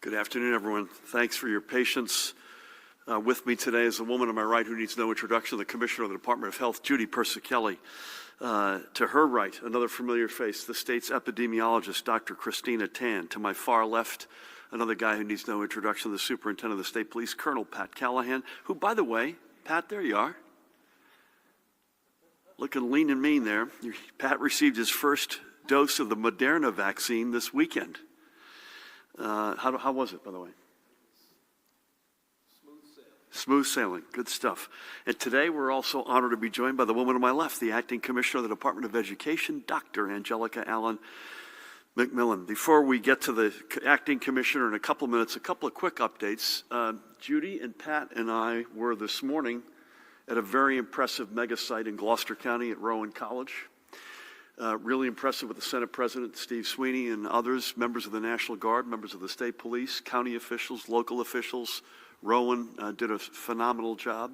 Good afternoon, everyone. Thanks for your patience. With me today is a woman on my right who needs no introduction, the Commissioner of the Department of Health, Judy Persicelli. To her right, another familiar face, the state's epidemiologist, Dr. Christina Tan. To my far left, another guy who needs no introduction, the Superintendent of the State Police, Colonel Pat Callahan, who, by the way, Pat, there you are. Looking lean and mean there. Pat received his first dose of the Moderna vaccine this weekend. How was it, by the way? Smooth sailing. Good stuff. And today we're also honored to be joined by the woman on my left, the Acting Commissioner of the Department of Education, Dr. Angelica Mcmillan. Before we get to the Acting Commissioner in a couple of minutes, a couple of quick updates. Judy and Pat and I were this morning at a very impressive mega site in Gloucester County at Rowan College. Really impressive with the Senate President, Steve Sweeney, and others, members of the National Guard, members of the state police, county officials, local officials. Rowan did a phenomenal job.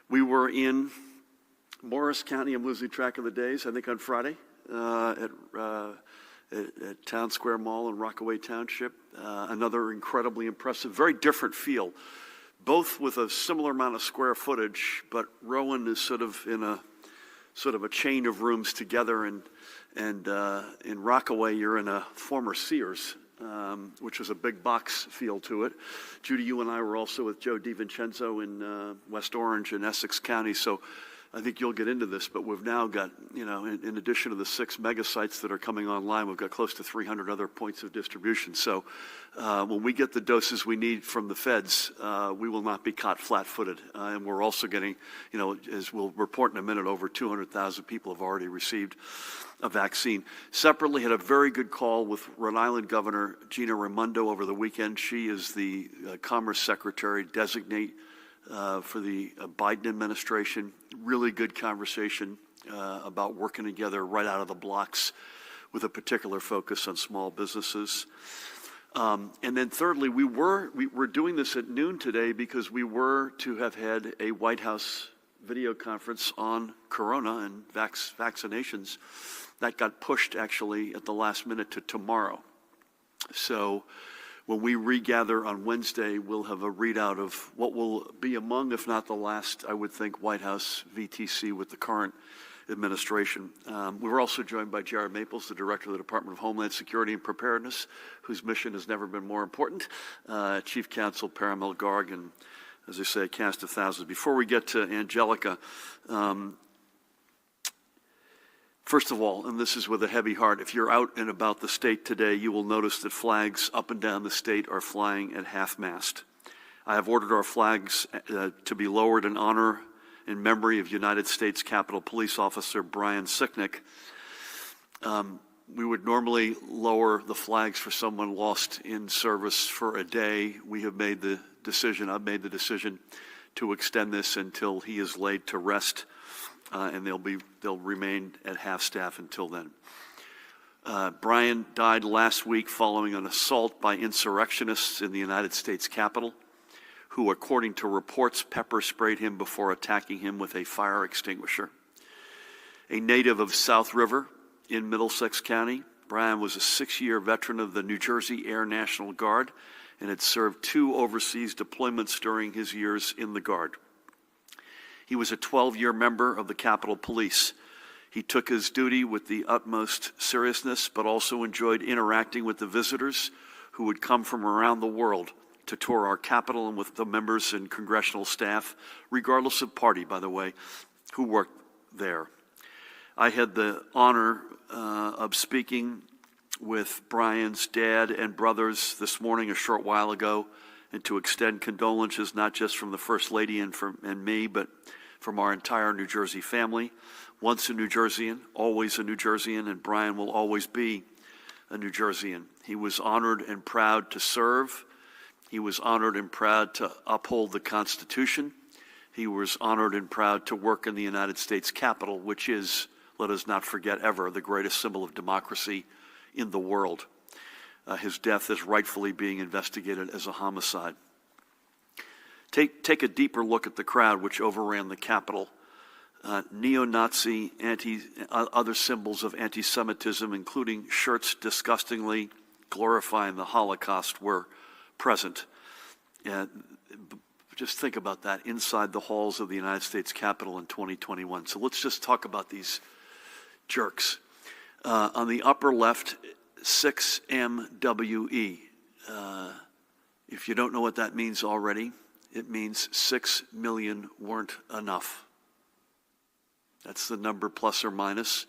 We were in Morris County, I'm losing track of the days, I think on Friday, at Town Square Mall in Rockaway Township. Another incredibly impressive, very different feel, both with a similar amount of square footage, but Rowan is sort of in a chain of rooms together, and in Rockaway you're in a former Sears, which was a big box feel to it. Judy, you and I were also with Joe DiVincenzo in West Orange and Essex County, so I think you'll get into this, but we've now got, in addition to the 6 mega sites that are coming online, we've got close to 300 other points of distribution. So when we get the doses we need from the feds, we will not be caught flat-footed. And we're also getting, as we'll report in a minute, over 200,000 people have already received a vaccine. Separately, had a very good call with Rhode Island Governor Gina Raimondo over the weekend. She is the Commerce Secretary designate for the Biden administration. Really good conversation about working together right out of the blocks with a particular focus on small businesses. And then thirdly, we were doing this at noon today because we were to have had a White House video conference on corona and vaccinations. That got pushed actually at the last minute to tomorrow. So when we regather on Wednesday, we'll have a readout of what will be among, if not the last, I would think, White House VTC with the current administration. We were also joined by Jared Maples, the Director of the Department of Homeland Security and Preparedness, whose mission has never been more important, Chief Counsel Paramil Garg, and as I say, a cast of thousands. Before we get to Angelica, first of all, and this is with a heavy heart, if you're out and about the state today, you will notice that flags up and down the state are flying at half-mast. I have ordered our flags to be lowered in honor in memory of United States Capitol Police Officer Brian Sicknick. We would normally lower the flags for someone lost in service for a day. We have made the decision, I've made the decision to extend this until he is laid to rest. And they'll remain at half staff until then. Brian died last week following an assault by insurrectionists in the United States Capitol, who, according to reports, pepper sprayed him before attacking him with a fire extinguisher. A native of South River in Middlesex County, Brian was a 6-year veteran of the New Jersey Air National Guard and had served 2 overseas deployments during his years in the Guard. He was a 12-year member of the Capitol Police. He took his duty with the utmost seriousness, but also enjoyed interacting with the visitors who would come from around the world to tour our Capitol and with the members and congressional staff, regardless of party, by the way, who worked there. I had the honor of speaking with Brian's dad and brothers this morning, a short while ago, and to extend condolences not just from the First Lady and me, but from our entire New Jersey family. Once a New Jerseyan, always a New Jerseyan, and Brian will always be a New Jerseyan. He was honored and proud to serve. He was honored and proud to uphold the Constitution. He was honored and proud to work in the United States Capitol, which is, let us not forget ever, the greatest symbol of democracy in the world. His death is rightfully being investigated as a homicide. Take a deeper look at the crowd which overran the Capitol. Neo-Nazi, other symbols of anti-Semitism, including shirts disgustingly glorifying the Holocaust, were present. Just think about that inside the halls of the United States Capitol in 2021. So let's just talk about these jerks. On the upper left, 6MWE. If you don't know what that means already, it means 6 million weren't enough. That's the number plus or minus.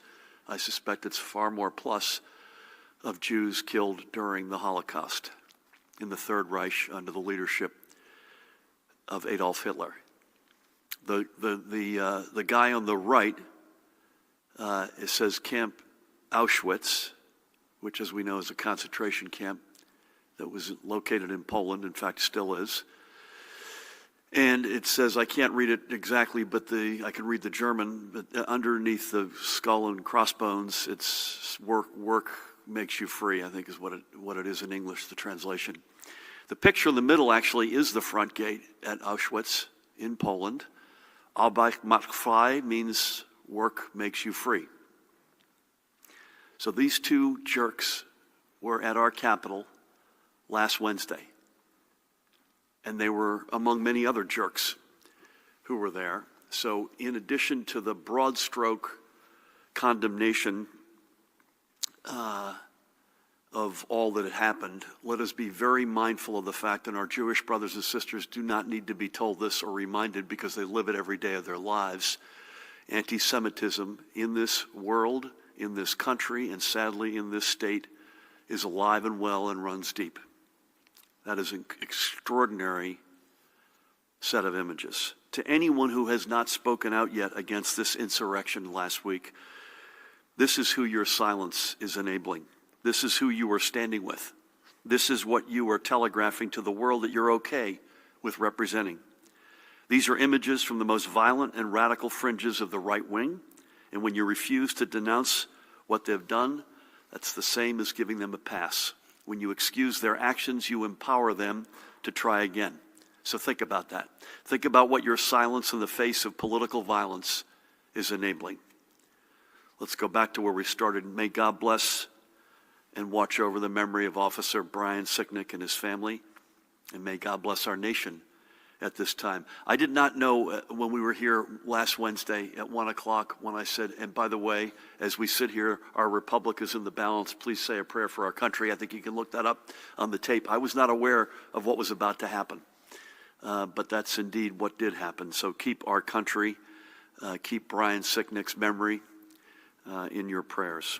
I suspect it's far more plus of Jews killed during the Holocaust in the Third Reich under the leadership of Adolf Hitler. The guy on the right, it says Camp Auschwitz, which, as we know, is a concentration camp that was located in Poland, in fact, still is. And it says, I can't read it exactly, but I can read the German, but underneath the skull and crossbones, it's work makes you free, I think is what it is in English, the translation. The picture in the middle actually is the front gate at Auschwitz in Poland. Arbeit macht frei means work makes you free. So these two jerks were at our Capitol last Wednesday. And they were among many other jerks who were there. So in addition to the broad stroke condemnation of all that had happened, let us be very mindful of the fact that our Jewish brothers and sisters do not need to be told this or reminded because they live it every day of their lives. Anti-Semitism in this world, in this country, and sadly in this state is alive and well and runs deep. That is an extraordinary set of images. To anyone who has not spoken out yet against this insurrection last week, this is who your silence is enabling. This is who you are standing with. This is what you are telegraphing to the world that you're okay with representing. These are images from the most violent and radical fringes of the right wing, and when you refuse to denounce what they've done, that's the same as giving them a pass. When you excuse their actions, you empower them to try again. So think about that. Think about what your silence in the face of political violence is enabling. Let's go back to where we started. May God bless and watch over the memory of Officer Brian Sicknick and his family, and may God bless our nation at this time. I did not know when we were here last Wednesday at 1 o'clock when I said, and by the way, as we sit here, our republic is in the balance. Please say a prayer for our country. I think you can look that up on the tape. I was not aware of what was about to happen, but that's indeed what did happen. So keep our country, keep Brian Sicknick's memory in your prayers.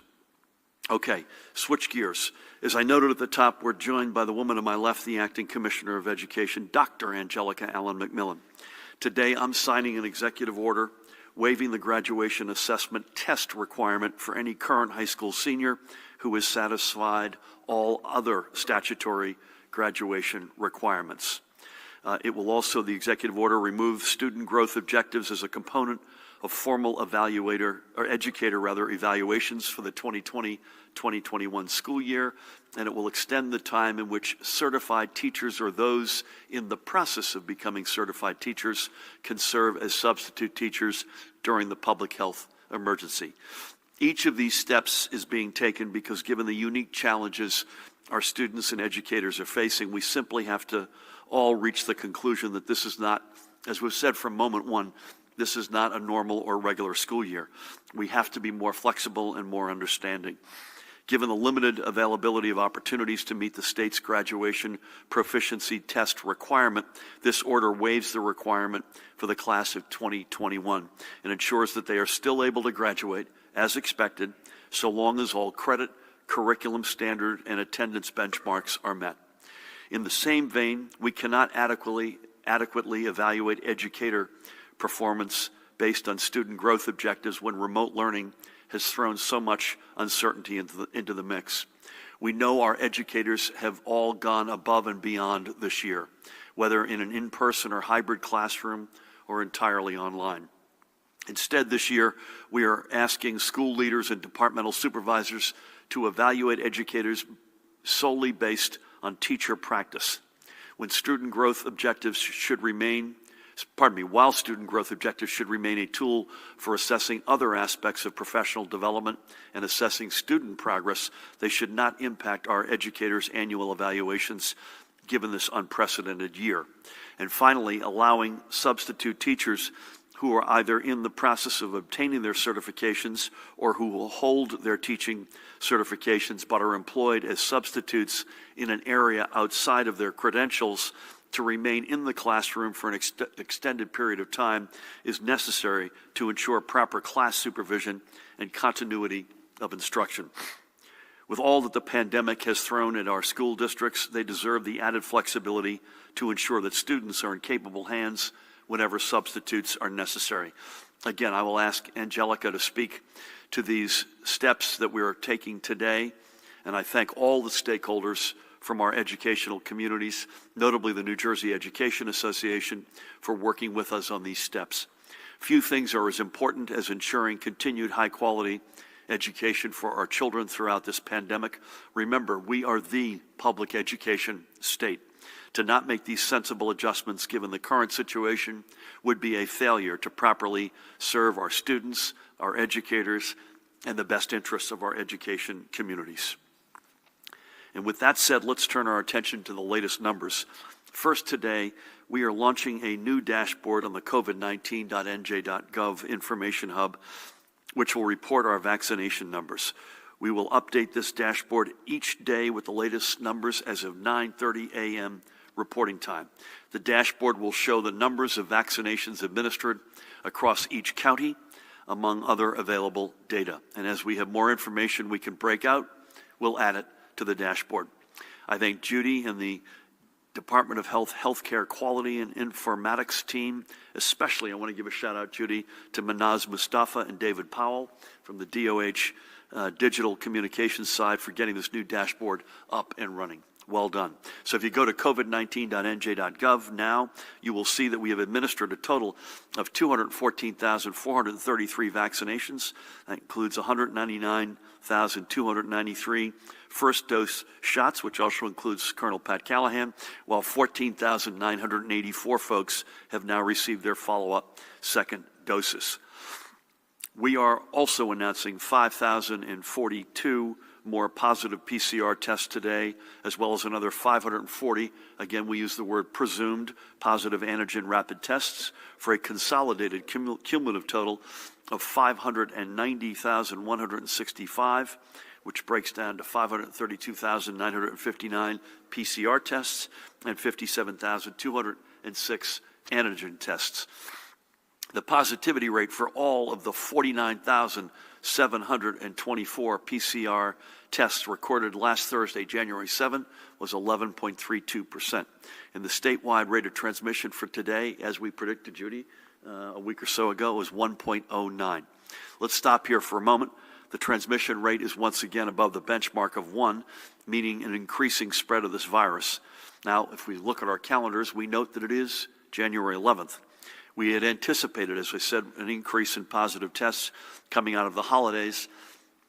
Okay, switch gears. As I noted at the top, we're joined by the woman to my left, the Acting Commissioner of Education, Dr. Angelica Allen Mcmillan. Today, I'm signing an executive order waiving the graduation assessment test requirement for any current high school senior who has satisfied all other statutory graduation requirements. It will also, the executive order, remove student growth objectives as a component of formal educator evaluations for the 2020-2021 school year, and it will extend the time in which certified teachers or those in the process of becoming certified teachers can serve as substitute teachers during the public health emergency. Each of these steps is being taken because given the unique challenges our students and educators are facing, we simply have to all reach the conclusion that this is not, as we've said from moment one, this is not a normal or regular school year. We have to be more flexible and more understanding. Given the limited availability of opportunities to meet the state's graduation proficiency test requirement, this order waives the requirement for the class of 2021 and ensures that they are still able to graduate as expected so long as all credit, curriculum standard, and attendance benchmarks are met. In the same vein, we cannot adequately evaluate educator performance based on student growth objectives when remote learning has thrown so much uncertainty into the mix. We know our educators have all gone above and beyond this year, whether in an in-person or hybrid classroom or entirely online. Instead, this year, we are asking school leaders and departmental supervisors to evaluate educators solely based on teacher practice. While student growth objectives should remain a tool for assessing other aspects of professional development and assessing student progress, they should not impact our educators' annual evaluations, given this unprecedented year. And finally, allowing substitute teachers who are either in the process of obtaining their certifications or who will hold their teaching certifications but are employed as substitutes in an area outside of their credentials to remain in the classroom for an extended period of time is necessary to ensure proper class supervision and continuity of instruction. With all that the pandemic has thrown at our school districts, they deserve the added flexibility to ensure that students are in capable hands whenever substitutes are necessary. Again, I will ask Angelica to speak to these steps that we are taking today, and I thank all the stakeholders from our educational communities, notably the New Jersey Education Association, for working with us on these steps. Few things are as important as ensuring continued high-quality education for our children throughout this pandemic. Remember, we are the public education state. To not make these sensible adjustments given the current situation would be a failure to properly serve our students, our educators, and the best interests of our education communities. And with that said, let's turn our attention to the latest numbers. First today, we are launching a new dashboard on the COVID-19.nj.gov information hub, which will report our vaccination numbers. We will update this dashboard each day with the latest numbers as of 9:30 a.m. reporting time. The dashboard will show the numbers of vaccinations administered across each county, among other available data. And as we have more information we can break out, we'll add it to the dashboard. I thank Judy and the Department of Health, Healthcare Quality and Informatics team. Especially, I want to give a shout out, Judy, to Manaz Mustafa and David Powell from the DOH digital communications side for getting this new dashboard up and running. Well done. So if you go to covid19.nj.gov now, you will see that we have administered a total of 214,433 vaccinations. That includes 199,293 first dose shots, which also includes Colonel Pat Callahan, while 14,984 folks have now received their follow-up second doses. We are also announcing 5,042 more positive PCR tests today, as well as another 540, again we use the word presumed, positive antigen rapid tests, for a consolidated cumulative total of 590,165, which breaks down to 532,959 PCR tests and 57,206 antigen tests. The positivity rate for all of the 49,724 PCR tests recorded last Thursday, January 7, was 11.32%. And the statewide rate of transmission for today, as we predicted, Judy, a week or so ago, was 1.09. Let's stop here for a moment. The transmission rate is once again above the benchmark of 1, meaning an increasing spread of this virus. Now, if we look at our calendars, we note that it is January 11th. We had anticipated, as I said, an increase in positive tests coming out of the holidays,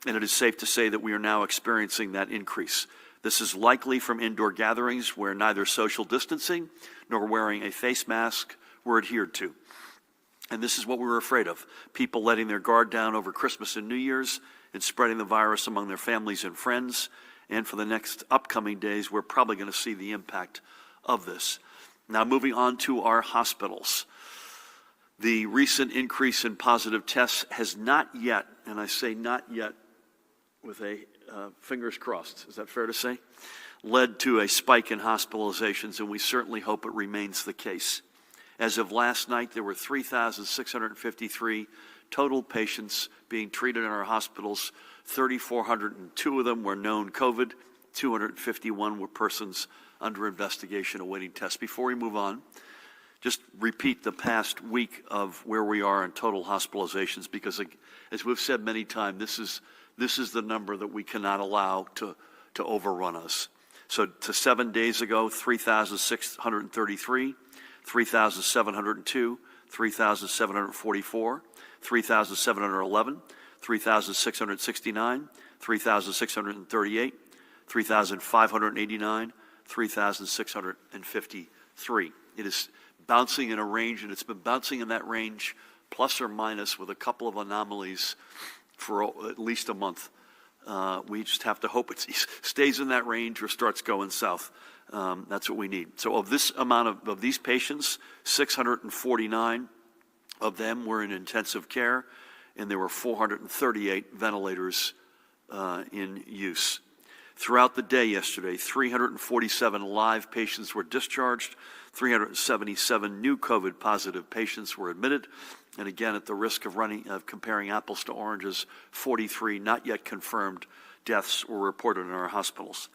and it is safe to say that we are now experiencing that increase. This is likely from indoor gatherings where neither social distancing nor wearing a face mask were adhered to. And this is what we were afraid of, people letting their guard down over Christmas and New Year's and spreading the virus among their families and friends. And for the next upcoming days, we're probably going to see the impact of this. Now, moving on to our hospitals. The recent increase in positive tests has not yet, and I say not yet with a fingers crossed, is that fair to say, led to a spike in hospitalizations, and we certainly hope it remains the case. As of last night, there were 3,653 total patients being treated in our hospitals. 3,402 of them were known COVID. 251 were persons under investigation awaiting tests. Before we move on, just repeat the past week of where we are in total hospitalizations, because as we've said many times, this is the number that we cannot allow to overrun us. So to 7 days ago, 3,633, 3,702, 3,744, 3,711, 3,669, 3,638, 3,589, 3,653. It is bouncing in a range, and it's been bouncing in that range plus or minus with a couple of anomalies for at least a month. We just have to hope it stays in that range or starts going south. That's what we need. So of this amount of these patients, 649 of them were in intensive care, and there were 438 ventilators in use. Throughout the day yesterday, 347 live patients were discharged, 377 new COVID-positive patients were admitted, and again, at the risk of comparing apples to oranges, 43 not yet confirmed deaths were reported in our hospitals.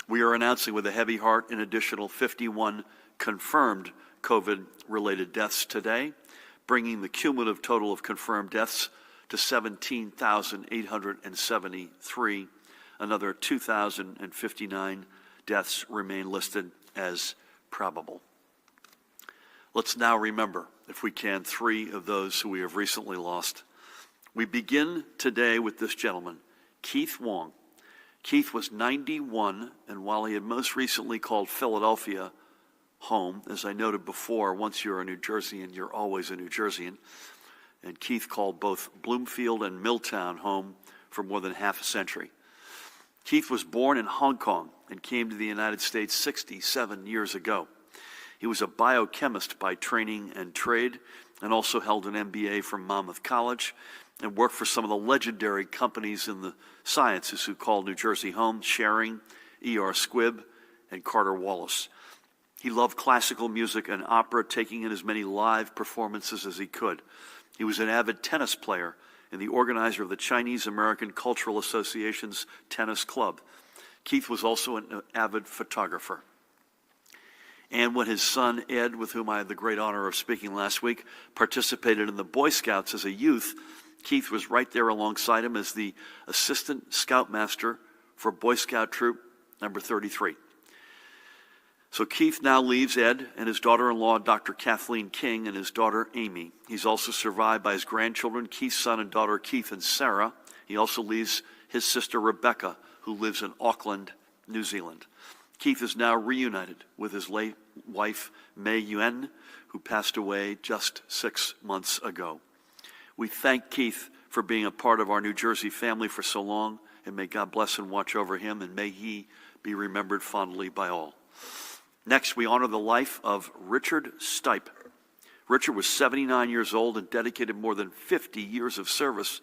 We are announcing with a heavy heart an additional 51 confirmed COVID-related deaths today, bringing the cumulative total of confirmed deaths to 17,873. Another 2,059 deaths remain listed as probable. Let's now remember, if we can, 3 of those who we have recently lost. We begin today with this gentleman, Keith Wong. Keith was 91, and while he had most recently called Philadelphia home, as I noted before, once you're a New Jerseyan, you're always a New Jerseyan, and Keith called both Bloomfield and Milltown home for more than half a century. Keith was born in Hong Kong and came to the United States 67 years ago. He was a biochemist by training and trade, and also held an MBA from Monmouth College, and worked for some of the legendary companies in the sciences who called New Jersey home: Schering, E.R. Squibb, and Carter Wallace. He loved classical music and opera, taking in as many live performances as he could. He was an avid tennis player and the organizer of the Chinese American Cultural Association's tennis club. Keith was also an avid photographer. And when his son, Ed, with whom I had the great honor of speaking last week, participated in the Boy Scouts as a youth, Keith was right there alongside him as the assistant scoutmaster for Boy Scout Troop number 33. So Keith now leaves Ed and his daughter-in-law, Dr. Kathleen King, and his daughter, Amy. He's also survived by his grandchildren, Keith's son and daughter, Keith and Sarah. He also leaves his sister, Rebecca, who lives in Auckland, New Zealand. Keith is now reunited with his late wife, Mei Yuen, who passed away just 6 months ago. We thank Keith for being a part of our New Jersey family for so long, and may God bless and watch over him, and may he be remembered fondly by all. Next, we honor the life of Richard Stipe. Richard was 79 years old and dedicated more than 50 years of service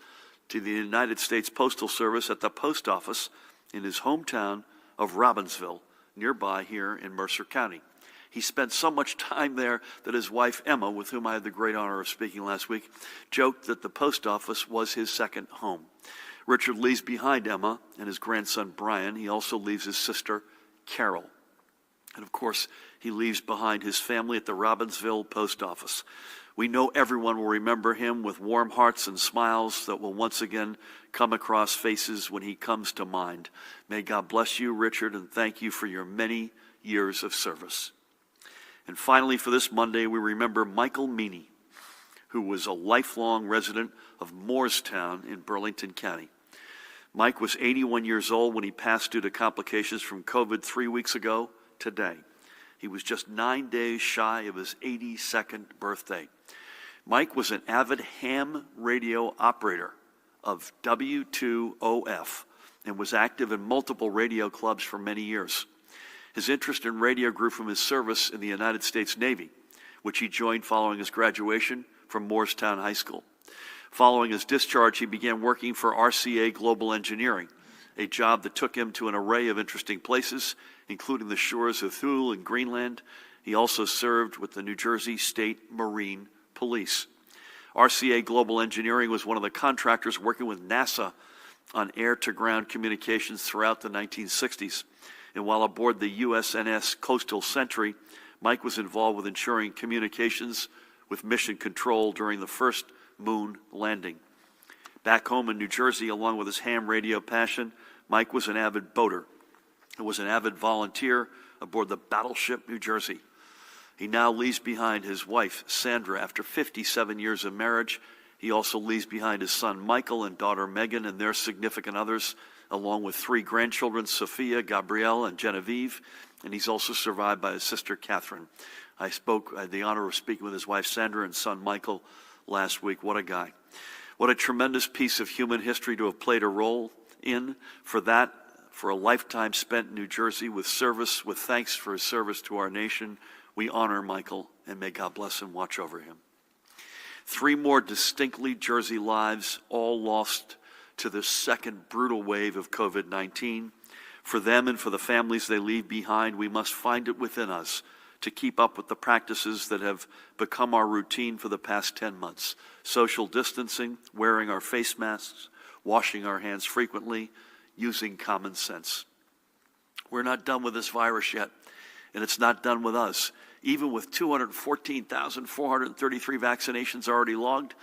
to the United States Postal Service at the post office in his hometown of Robbinsville, nearby here in Mercer County. He spent so much time there that his wife, Emma, with whom I had the great honor of speaking last week, joked that the post office was his second home. Richard leaves behind Emma and his grandson, Brian. He also leaves his sister, Carol. And of course, he leaves behind his family at the Robbinsville post office. We know everyone will remember him with warm hearts and smiles that will once again come across faces when he comes to mind. May God bless you, Richard, and thank you for your many years of service. And finally, for this Monday, we remember Michael Meany, who was a lifelong resident of Moorestown in Burlington County. Mike was 81 years old when he passed due to complications from COVID 3 weeks ago today. He was just 9 days shy of his 82nd birthday. Mike was an avid ham radio operator of W2OF and was active in multiple radio clubs for many years. His interest in radio grew from his service in the United States Navy, which he joined following his graduation from Moorestown High School. Following his discharge, he began working for RCA Global Engineering, a job that took him to an array of interesting places, including the shores of Thule and Greenland. He also served with the New Jersey State Marine Police. RCA Global Engineering was one of the contractors working with NASA on air-to-ground communications throughout the 1960s. And while aboard the USNS Coastal Sentry, Mike was involved with ensuring communications with Mission Control during the first moon landing. Back home in New Jersey, along with his ham radio passion, Mike was an avid boater and was an avid volunteer aboard the battleship New Jersey. He now leaves behind his wife, Sandra, after 57 years of marriage. He also leaves behind his son, Michael, and daughter, Megan, and their significant others, along with 3 grandchildren, Sophia, Gabrielle, and Genevieve, and he's also survived by his sister, Catherine. I had the honor of speaking with his wife, Sandra, and son, Michael, last week. What a guy. What a tremendous piece of human history to have played a role in for that, for a lifetime spent in New Jersey with service, with thanks for his service to our nation. We honor Michael, and may God bless and watch over him. 3 more distinctly Jersey lives, all lost to this second brutal wave of COVID-19. For them and for the families they leave behind, we must find it within us to keep up with the practices that have become our routine for the past 10 months. Social distancing, wearing our face masks, washing our hands frequently, using common sense. We're not done with this virus yet, and it's not done with us. Even with 214,433 vaccinations already logged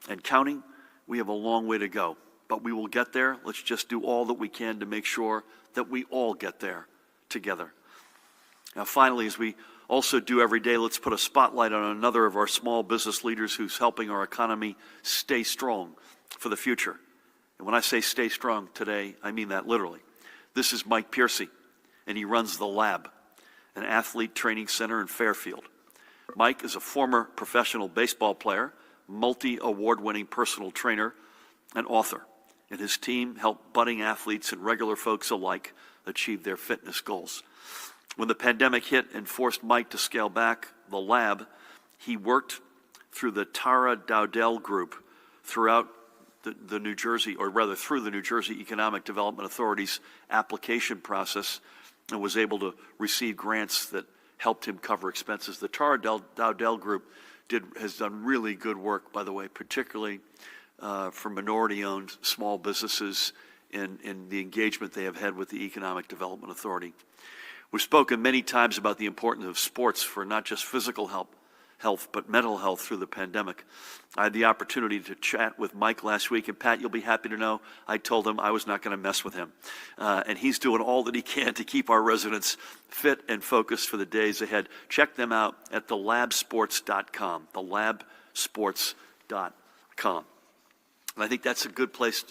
and counting, we have a long way to go. But we will get there. Let's just do all that we can to make sure that we all get there together. Now, finally, as we also do every day, let's put a spotlight on another of our small business leaders who's helping our economy stay strong for the future. And when I say stay strong today, I mean that literally. This is Mike Piercy, and he runs The Lab, an athlete training center in Fairfield. Mike is a former professional baseball player, multi-award-winning personal trainer, and author. And his team help budding athletes and regular folks alike achieve their fitness goals. When the pandemic hit and forced Mike to scale back The Lab, he worked through the Tara Dowdell Group throughout the New Jersey, or rather through the New Jersey Economic Development Authority's application process, and was able to receive grants that helped him cover expenses. The Tara Dowdell Group has done really good work, by the way, particularly for minority-owned small businesses in the engagement they have had with the Economic Development Authority. We've spoken many times about the importance of sports for not just physical health, but mental health through the pandemic. I had the opportunity to chat with Mike last week, and Pat, you'll be happy to know I told him I was not going to mess with him. And he's doing all that he can to keep our residents fit and focused for the days ahead. Check them out at thelabsports.com, thelabsports.com. And I think that's a good place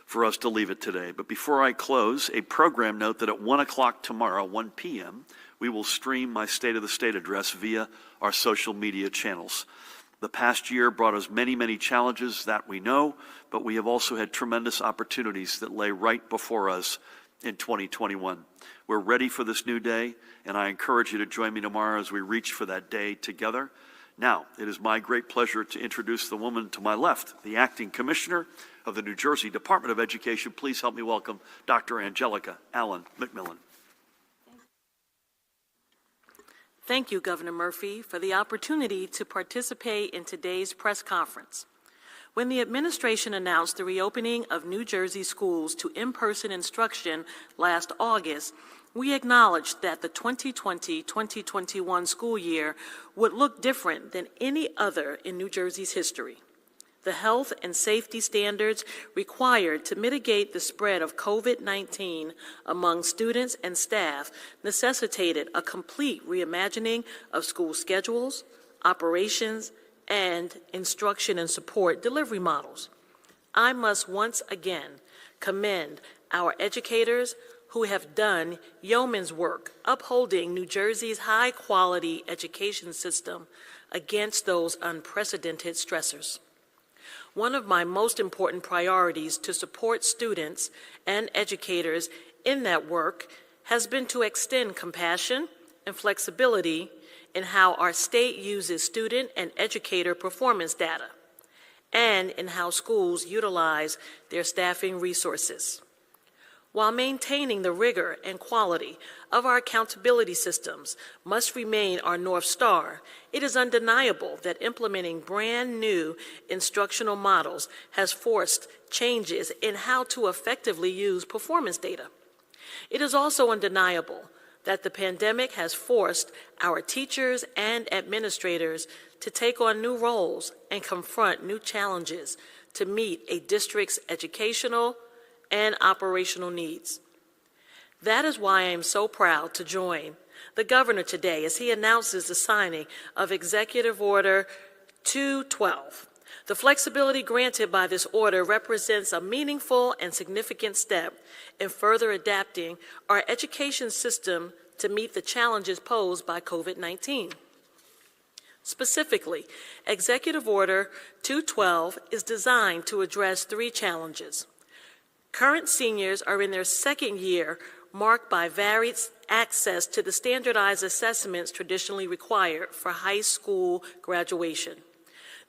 for us to leave it today. But before I close, a program note that at 1 o'clock tomorrow, 1 p.m., we will stream my State of the State address via our social media channels. The past year brought us many, many challenges that we know, but we have also had tremendous opportunities that lay right before us in 2021. We're ready for this new day, and I encourage you to join me tomorrow as we reach for that day together. Now, it is my great pleasure to introduce the woman to my left, the Acting Commissioner of the New Jersey Department of Education. Please help me welcome Dr. Angelica Allen Mcmillan. Thank you, Governor Murphy, for the opportunity to participate in today's press conference. When the administration announced the reopening of New Jersey schools to in-person instruction last August, we acknowledged that the 2020-2021 school year would look different than any other in New Jersey's history. The health and safety standards required to mitigate the spread of COVID-19 among students and staff necessitated a complete reimagining of school schedules, operations, and instruction and support delivery models. I must once again commend our educators who have done yeoman's work upholding New Jersey's high-quality education system against those unprecedented stressors. One of my most important priorities to support students and educators in that work has been to extend compassion and flexibility in how our state uses student and educator performance data, and in how schools utilize their staffing resources. While maintaining the rigor and quality of our accountability systems must remain our North Star, it is undeniable that implementing brand new instructional models has forced changes in how to effectively use performance data. It is also undeniable that the pandemic has forced our teachers and administrators to take on new roles and confront new challenges to meet a district's educational and operational needs. That is why I am so proud to join the governor today as he announces the signing of Executive Order 212. The flexibility granted by this order represents a meaningful and significant step in further adapting our education system to meet the challenges posed by COVID-19. Specifically, Executive Order 212 is designed to address three challenges: Current seniors are in their second year, marked by varied access to the standardized assessments traditionally required for high school graduation.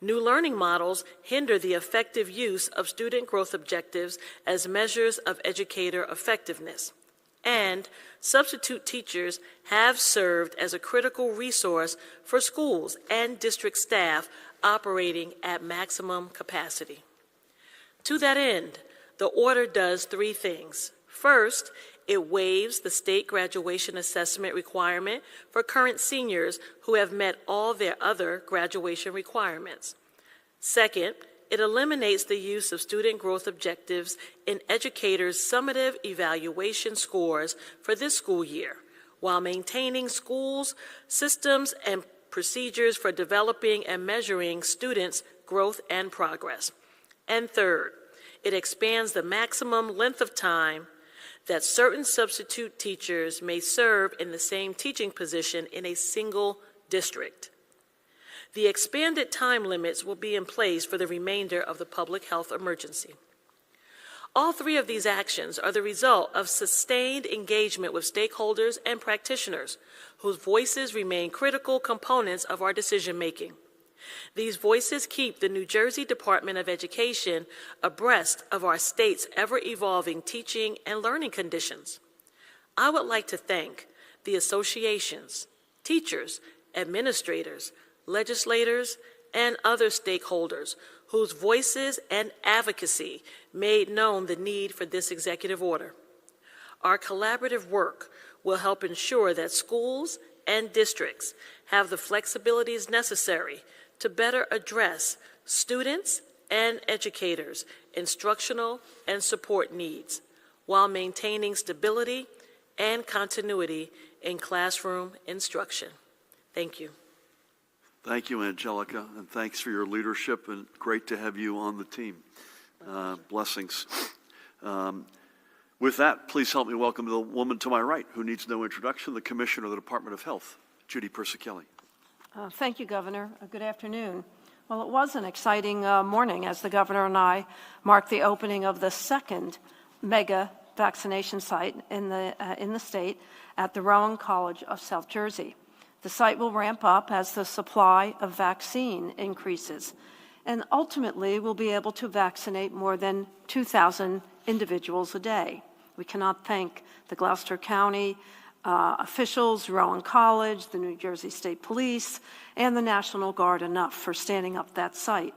New learning models hinder the effective use of student growth objectives as measures of educator effectiveness. And substitute teachers have served as a critical resource for schools and district staff operating at maximum capacity. To that end, the order does three things. First, it waives the state graduation assessment requirement for current seniors who have met all their other graduation requirements. Second, it eliminates the use of student growth objectives in educators' summative evaluation scores for this school year, while maintaining schools, systems, and procedures for developing and measuring students' growth and progress. And third, it expands the maximum length of time that certain substitute teachers may serve in the same teaching position in a single district. The expanded time limits will be in place for the remainder of the public health emergency. All three of these actions are the result of sustained engagement with stakeholders and practitioners whose voices remain critical components of our decision-making. These voices keep the New Jersey Department of Education abreast of our state's ever-evolving teaching and learning conditions. I would like to thank the associations, teachers, administrators, legislators, and other stakeholders whose voices and advocacy made known the need for this executive order. Our collaborative work will help ensure that schools and districts have the flexibilities necessary to better address students and educators' instructional and support needs while maintaining stability and continuity in classroom instruction. Thank you. Thank you, Angelica, and thanks for your leadership, and great to have you on the team. Blessings. With that, please help me welcome the woman to my right, who needs no introduction, the Commissioner of the Department of Health, Judy Persichilli. Thank you, Governor. Good afternoon. Well, it was an exciting morning as the Governor and I marked the opening of the second mega vaccination site in the state at the Wong College of South Jersey. The site will ramp up as the supply of vaccine increases, and ultimately we'll be able to vaccinate more than 2,000 individuals a day. We cannot thank the Gloucester County officials, Rowan College, the New Jersey State Police, and the National Guard enough for standing up that site.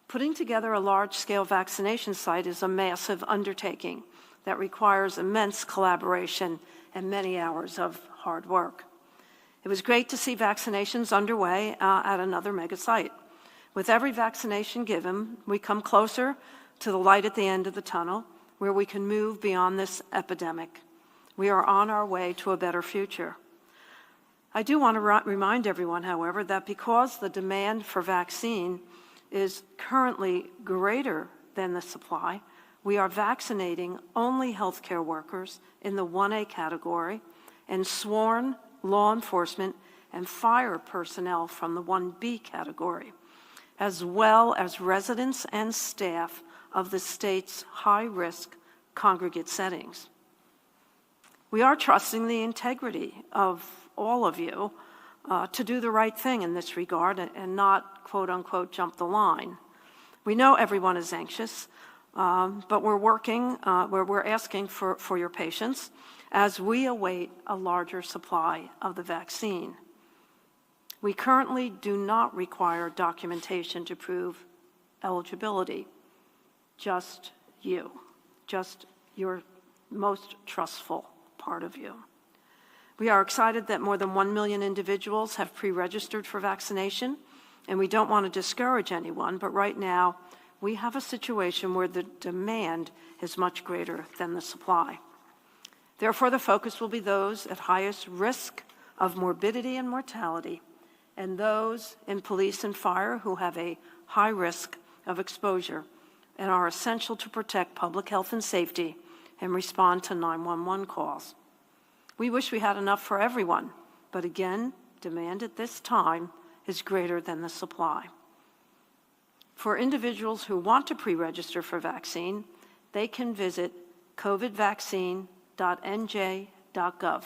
Putting together a large-scale vaccination site is a massive undertaking that requires immense collaboration and many hours of hard work. It was great to see vaccinations underway at another mega site. With every vaccination given, we come closer to the light at the end of the tunnel, where we can move beyond this epidemic. We are on our way to a better future. I do want to remind everyone, however, that because the demand for vaccine is currently greater than the supply, we are vaccinating only healthcare workers in the 1A category and sworn law enforcement and fire personnel from the 1B category, as well as residents and staff of the state's high-risk congregate settings. We are trusting the integrity of all of you to do the right thing in this regard and not, quote-unquote, jump the line. We know everyone is anxious, but we're asking for your patience as we await a larger supply of the vaccine. We currently do not require documentation to prove eligibility. Just you, just your most trustful part of you. We are excited that more than 1 million individuals have pre-registered for vaccination, and we don't want to discourage anyone, but right now we have a situation where the demand is much greater than the supply. Therefore, the focus will be those at highest risk of morbidity and mortality, and those in police and fire who have a high risk of exposure and are essential to protect public health and safety and respond to 911 calls. We wish we had enough for everyone, but again, demand at this time is greater than the supply. For individuals who want to pre-register for vaccine, they can visit covidvaccine.nj.gov.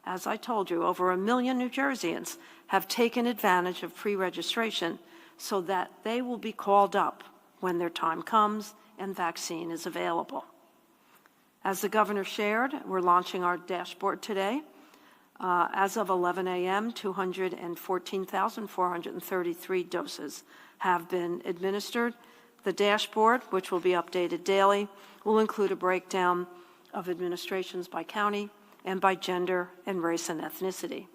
As I told you, over 1 million New Jerseyans have taken advantage of pre-registration so that they will be called up when their time comes and vaccine is available. As the governor shared, we're launching our dashboard today. As of 11 a.m., 214,433 doses have been administered. The dashboard, which will be updated daily, will include a breakdown of administrations by county and by gender and race and ethnicity.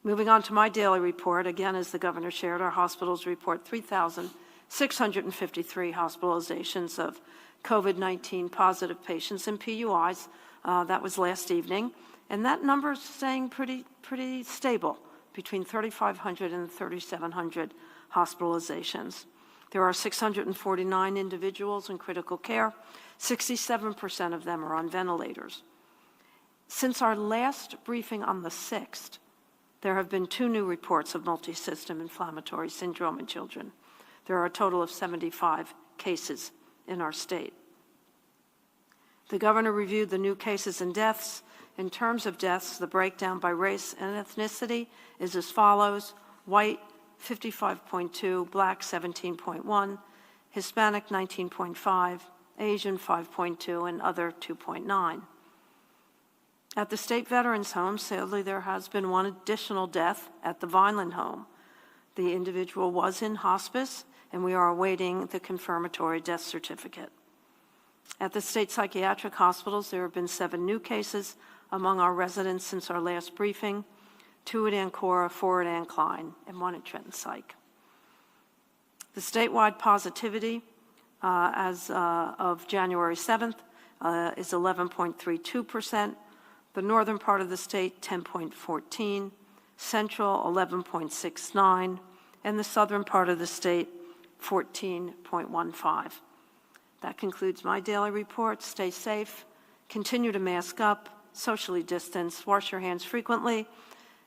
Moving on to my daily report, again, as the governor shared, our hospitals report 3,653 hospitalizations of COVID-19 positive patients and PUIs. That was last evening. And that number is staying pretty stable, between 3,500 and 3,700 hospitalizations. There are 649 individuals in critical care. 67% of them are on ventilators. Since our last briefing on the 6th, there have been 2 new reports of multisystem inflammatory syndrome in children. There are a total of 75 cases in our state. The governor reviewed the new cases and deaths. In terms of deaths, the breakdown by race and ethnicity is as follows: white, 55.2, black, 17.1, Hispanic, 19.5, Asian, 5.2, and other, 2.9. At the State Veterans Home, sadly, there has been one additional death at the Vineland home. The individual was in hospice, and we are awaiting the confirmatory death certificate. At the state psychiatric hospitals, there have been 7 new cases among our residents since our last briefing, 2 at Ancora, 4 at Ann Klein, and 1 at Trenton Psych. The statewide positivity as of January 7th is 11.32%, the northern part of the state 10.14%, central 11.69%, and the southern part of the state 14.15%. That concludes my daily report. Stay safe, continue to mask up, socially distance, wash your hands frequently.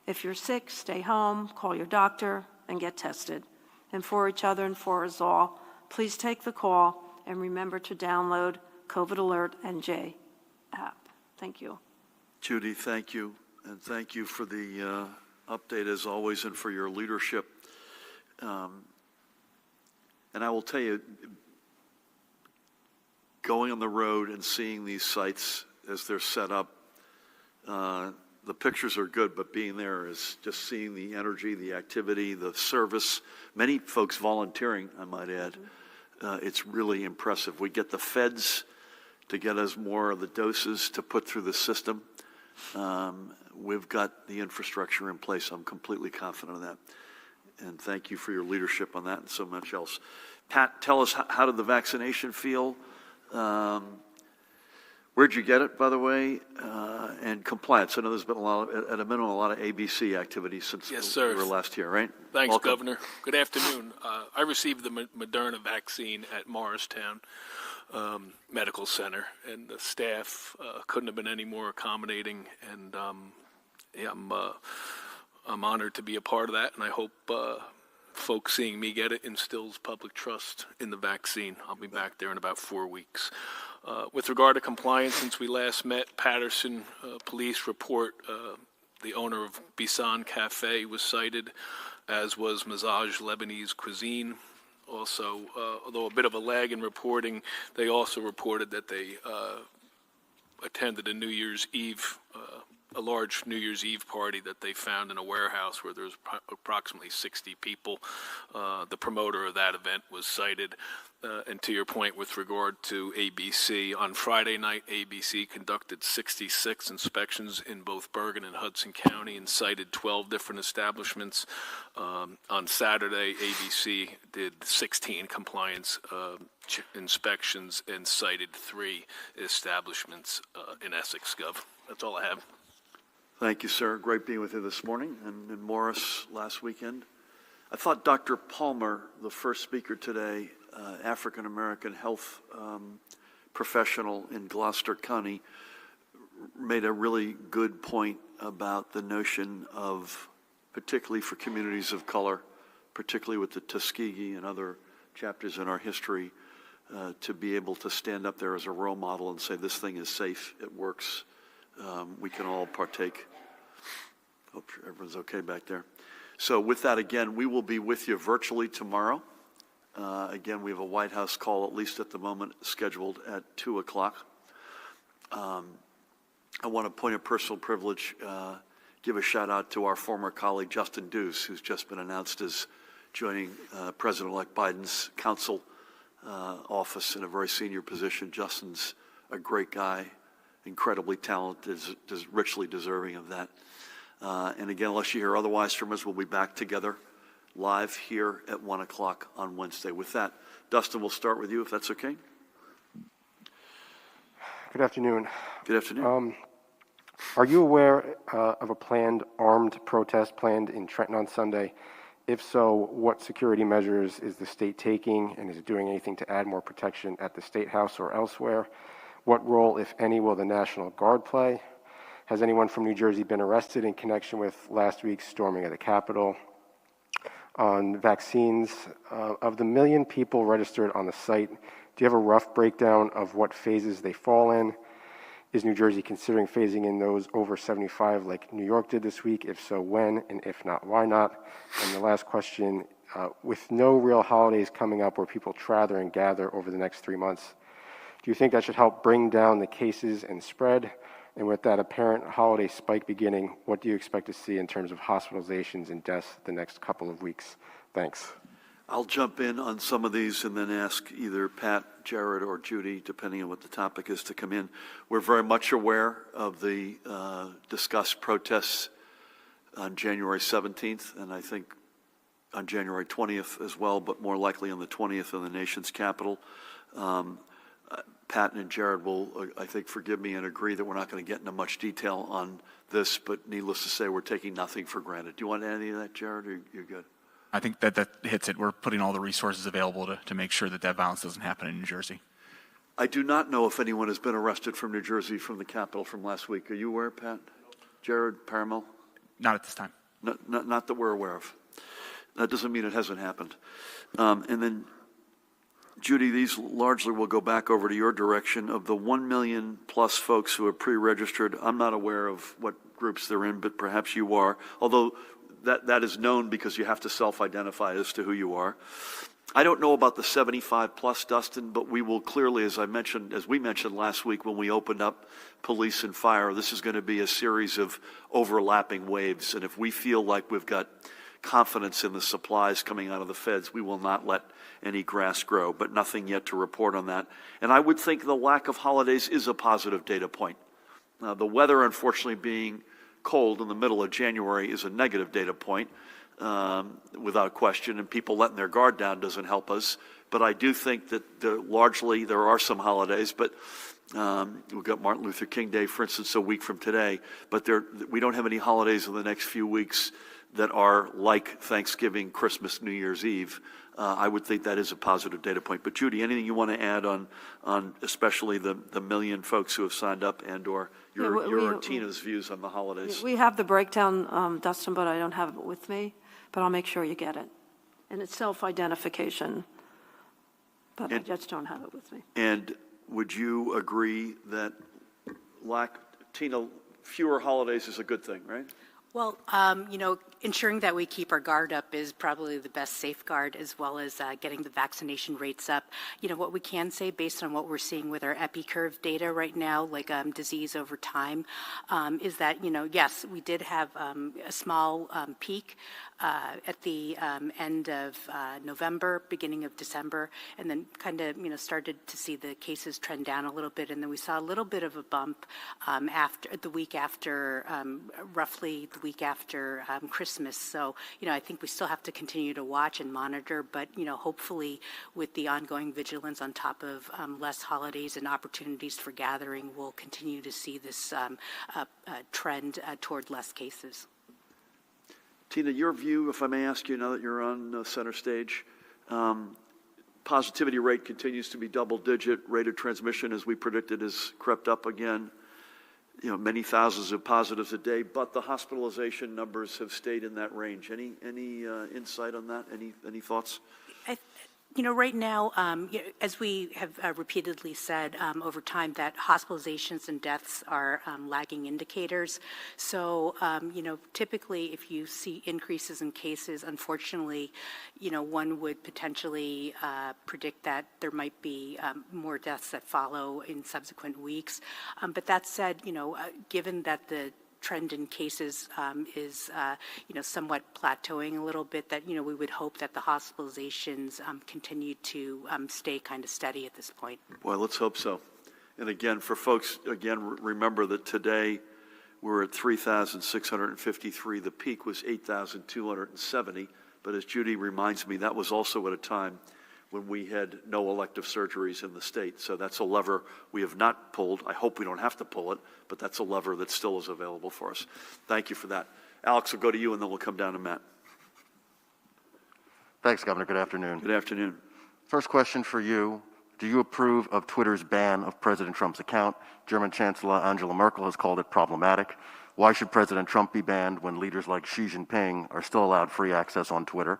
If you're sick, stay home, call your doctor, and get tested. And for each other and for us all, please take the call and remember to download COVID Alert NJ app. Thank you. Judy, thank you. And thank you for the update as always and for your leadership. And I will tell you, going on the road and seeing these sites as they're set up, the pictures are good, but being there is just seeing the energy, the activity, the service, many folks volunteering, I might add. It's really impressive. We get the feds to get us more of the doses to put through the system. We've got the infrastructure in place. I'm completely confident of that. And thank you for your leadership on that and so much else. Pat, tell us, how did the vaccination feel? Where'd you get it, by the way? And compliance. I know there's been at a minimum, a lot of ABC activities since we were last here, right? Thanks, Welcome. Governor. Good afternoon. I received the Moderna vaccine at Morristown Medical Center, and the staff couldn't have been any more accommodating. And I'm honored to be a part of that, and I hope folks seeing me get it instills public trust in the vaccine. I'll be back there in about 4 weeks. With regard to compliance, since we last met, Patterson police report the owner of Bisan Cafe was cited, as was Mazaj Lebanese Cuisine. Also, although a bit of a lag in reporting, they also reported that they attended a New Year's Eve, a large New Year's Eve party that they found in a warehouse where there was approximately 60 people. The promoter of that event was cited. And to your point with regard to ABC, on Friday night, ABC conducted 66 inspections in both Bergen and Hudson County and cited 12 different establishments. On Saturday, ABC did 16 compliance inspections and cited 3 establishments in Essex Gov. That's all I have. Thank you, sir. Great being with you this morning and in Morris last weekend. I thought Dr. Palmer, the first speaker today, African-American health professional in Gloucester County, made a really good point about the notion of, particularly for communities of color, particularly with the Tuskegee and other chapters in our history, to be able to stand up there as a role model and say, this thing is safe, it works, we can all partake. Hope everyone's okay back there. So with that, again, we will be with you virtually tomorrow. Again, we have a White House call, at least at the moment, scheduled at 2 o'clock. I want to, point of personal privilege, give a shout out to our former colleague, Justin Dews, who's just been announced as joining President-elect Biden's counsel office in a very senior position. Justin's a great guy, incredibly talented, richly deserving of that. And again, unless you hear otherwise from us, we'll be back together live here at 1 o'clock on Wednesday. With that, Dustin, we'll start with you, if that's okay. Good afternoon. Good afternoon. Are you aware of a planned armed protest planned in Trenton on Sunday? If so, what security measures is the state taking, and is it doing anything to add more protection at the State House or elsewhere? What role, if any, will the National Guard play? Has anyone from New Jersey been arrested in connection with last week's storming of the Capitol? On vaccines, of the 1 million people registered on the site, do you have a rough breakdown of what phases they fall in? Is New Jersey considering phasing in those over 75 like New York did this week? If so, when? And if not, why not? And the last question, with no real holidays coming up where people travel and gather over the next 3 months, do you think that should help bring down the cases and spread? And with that apparent holiday spike beginning, what do you expect to see in terms of hospitalizations and deaths the next couple of weeks? Thanks. I'll jump in on some of these and then ask either Pat, Jared, or Judy, depending on what the topic is, to come in. We're very much aware of the discussed protests on January 17th, and I think on January 20th as well, but more likely on the 20th in the nation's capital. Pat and Jared will, I think, forgive me and agree that we're not going to get into much detail on this, but needless to say, we're taking nothing for granted. Do you want any of that, Jared, or you're good? I think that hits it. We're putting all the resources available to make sure that violence doesn't happen in New Jersey. I do not know if anyone has been arrested from New Jersey from the Capitol from last week. Are you aware, Pat? Jared, Paramel? Not at this time. Not that we're aware of. That doesn't mean it hasn't happened. And then, Judy, these largely will go back over to your direction. Of the 1 million plus folks who are pre-registered, I'm not aware of what groups they're in, but perhaps you are, although that is known because you have to self-identify as to who you are. I don't know about the 75 plus, Dustin, but we will clearly, as we mentioned last week when we opened up police and fire, this is going to be a series of overlapping waves. And if we feel like we've got confidence in the supplies coming out of the feds, we will not let any grass grow, but nothing yet to report on that. And I would think the lack of holidays is a positive data point. The weather, unfortunately, being cold in the middle of January is a negative data point, without question, and people letting their guard down doesn't help us. But I do think that largely there are some holidays, but we've got Martin Luther King Day, for instance, a week from today, but we don't have any holidays in the next few weeks that are like Thanksgiving, Christmas, New Year's Eve. I would think that is a positive data point. But Judy, anything you want to add on especially the 1 million folks who have signed up and or your Tina's views on the holidays? We have the breakdown, Dustin, but I don't have it with me, but I'll make sure you get it. And it's self-identification, but I just don't have it with me. And would you agree that Tina, fewer holidays is a good thing, right? Well, ensuring that we keep our guard up is probably the best safeguard, as well as getting the vaccination rates up. What we can say based on what we're seeing with our EpiCurve data right now, like disease over time, is that, yes, we did have a small peak at the end of November, beginning of December, and then kind of, started to see the cases trend down a little bit. And then we saw a little bit of a bump after the week after, roughly the week after Christmas. So, I think we still have to continue to watch and monitor, but, hopefully with the ongoing vigilance on top of less holidays and opportunities for gathering, we'll continue to see this trend toward less cases. Tina, your view, if I may ask you now that you're on center stage, positivity rate continues to be double-digit. Rate of transmission, as we predicted, has crept up again. Many thousands of positives a day, but the hospitalization numbers have stayed in that range. Any insight on that? Any thoughts? Right now, as we have repeatedly said over time, that hospitalizations and deaths are lagging indicators. So, typically, if you see increases in cases, unfortunately, one would potentially predict that there might be more deaths that follow in subsequent weeks. But that said, given that the trend in cases is, somewhat plateauing a little bit, that, we would hope that the hospitalizations continue to stay kind of steady at this point. Boy, let's hope so. And again, for folks, remember that today we're at 3,653. The peak was 8,270. But as Judy reminds me, that was also at a time when we had no elective surgeries in the state. So that's a lever we have not pulled. I hope we don't have to pull it, but that's a lever that still is available for us. Thank you for that. Alex, we'll go to you, and then we'll come down to Matt. Thanks, Governor. Good afternoon. Good afternoon. First question for you. Do you approve of Twitter's ban of President Trump's account? German Chancellor Angela Merkel has called it problematic. Why should President Trump be banned when leaders like Xi Jinping are still allowed free access on Twitter?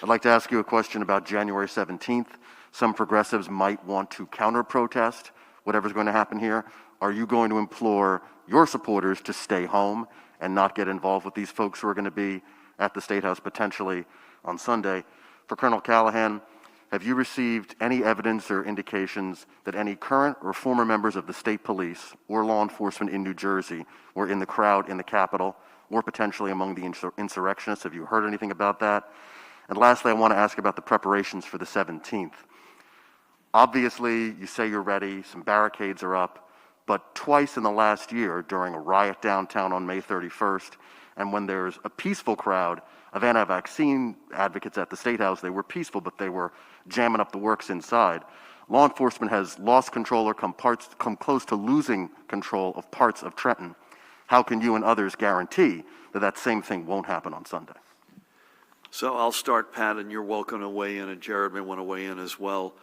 I'd like to ask you a question about January 17th. Some progressives might want to counter-protest whatever's going to happen here. Are you going to implore your supporters to stay home and not get involved with these folks who are going to be at the State House potentially on Sunday? For Colonel Callahan, have you received any evidence or indications that any current or former members of the state police or law enforcement in New Jersey were in the crowd in the Capitol or potentially among the insurrectionists? Have you heard anything about that? And lastly, I want to ask about the preparations for the 17th. Obviously, you say you're ready, some barricades are up, but twice in the last year, during a riot downtown on May 31st, and when there's a peaceful crowd of anti-vaccine advocates at the State House, they were peaceful, but they were jamming up the works inside. Law enforcement has lost control or come close to losing control of parts of Trenton. How can you and others guarantee that that same thing won't happen on Sunday? So I'll start, Pat, and you're welcome to weigh in, and Jared may want to weigh in as well.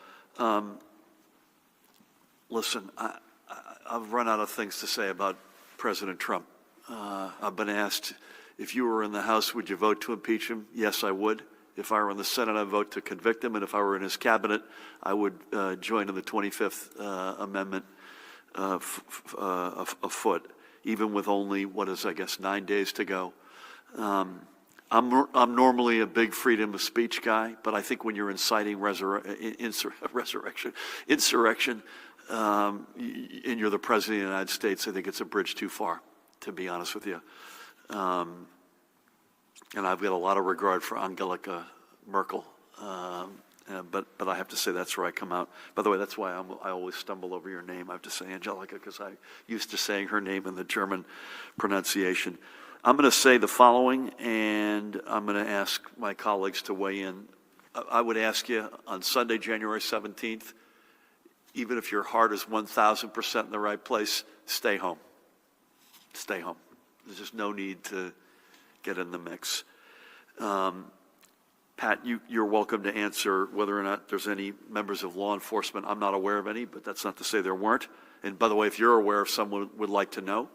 Listen, I've run out of things to say about President Trump. I've been asked, if you were in the House, would you vote to impeach him? Yes, I would. If I were in the Senate, I'd vote to convict him, and if I were in his cabinet, I would join in the 25th Amendment afoot, even with only, 9 days to go. I'm normally a big freedom of speech guy, but I think when you're inciting insurrection, and you're the President of the United States, I think it's a bridge too far, to be honest with you. And I've got a lot of regard for Angelica Merkel, but I have to say that's where I come out. By the way, that's why I always stumble over your name. I have to say Angelica because I'm used to saying her name in the German pronunciation. I'm going to say the following, and I'm going to ask my colleagues to weigh in. I would ask you on Sunday, January 17th, even if your heart is 1,000% in the right place, stay home. Stay home. There's just no need to get in the mix. Pat, you're welcome to answer whether or not there's any members of law enforcement. I'm not aware of any, but that's not to say there weren't. And by the way, if you're aware of someone would like to know,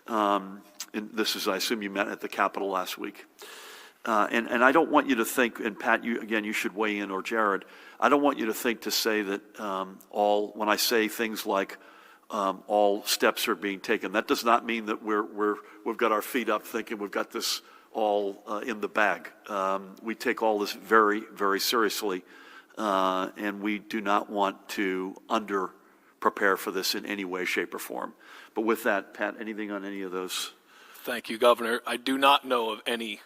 and this is, I assume you met at the Capitol last week. And I don't want you to think, and Pat, you should weigh in, or Jared, I don't want you to think to say that when I say things like all steps are being taken, that does not mean that we've got our feet up thinking we've got this all in the bag. We take all this very, very seriously, and we do not want to under-prepare for this in any way, shape, or form. But with that, Pat, anything on any of those? Thank you, Governor. I do not know of any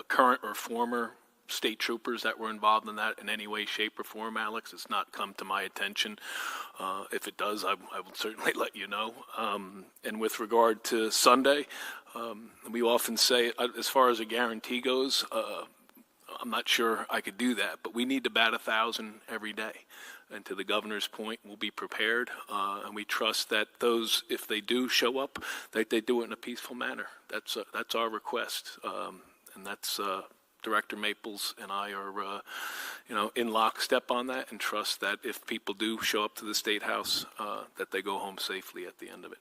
current or former state troopers that were involved in that in any way, shape, or form, Alex. It's not come to my attention. If it does, I will certainly let you know. And with regard to Sunday, we often say, as far as a guarantee goes, I'm not sure I could do that, but we need to bat 1,000 every day. And to the governor's point, we'll be prepared, and we trust that those, if they do show up, that they do it in a peaceful manner. That's our request, and that's Director Maples and I are, in lockstep on that, and trust that if people do show up to the State House, that they go home safely at the end of it.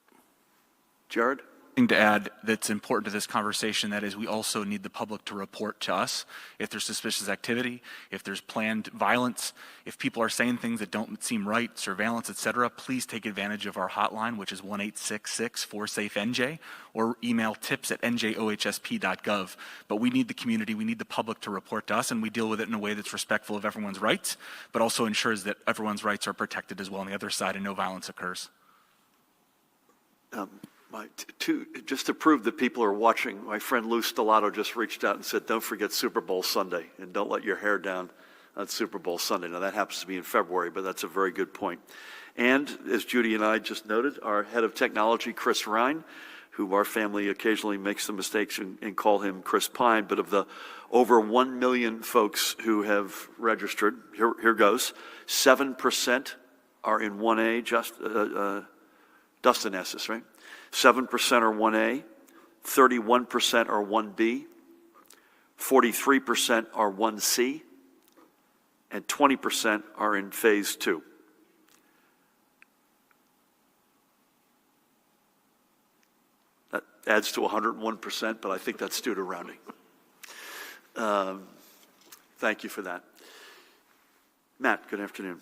Jared? thing to add that's important to this conversation, that is, we also need the public to report to us if there's suspicious activity, if there's planned violence, if people are saying things that don't seem right, surveillance, et cetera. Please take advantage of our hotline, which is 1-866-4SAFE-NJ, or email tips@njohsp.gov. But we need the community, we need the public to report to us, and we deal with it in a way that's respectful of everyone's rights, but also ensures that everyone's rights are protected as well on the other side and no violence occurs. Just to prove that people are watching, my friend Lou Stellato just reached out and said, don't forget Super Bowl Sunday, and don't let your hair down on Super Bowl Sunday. Now, that happens to be in February, but that's a very good point. And as Judy and I just noted, our head of technology, Chris Ryan, who our family occasionally makes the mistakes and call him Chris Pine, but of the over 1 million folks who have registered, here goes, 7% are in 1A, Dustin asked us, right? 7% are 1A, 31% are 1B, 43% are 1C, and 20% are in phase 2. That adds to 101%, but I think that's due to rounding. Thank you for that. Matt, good afternoon.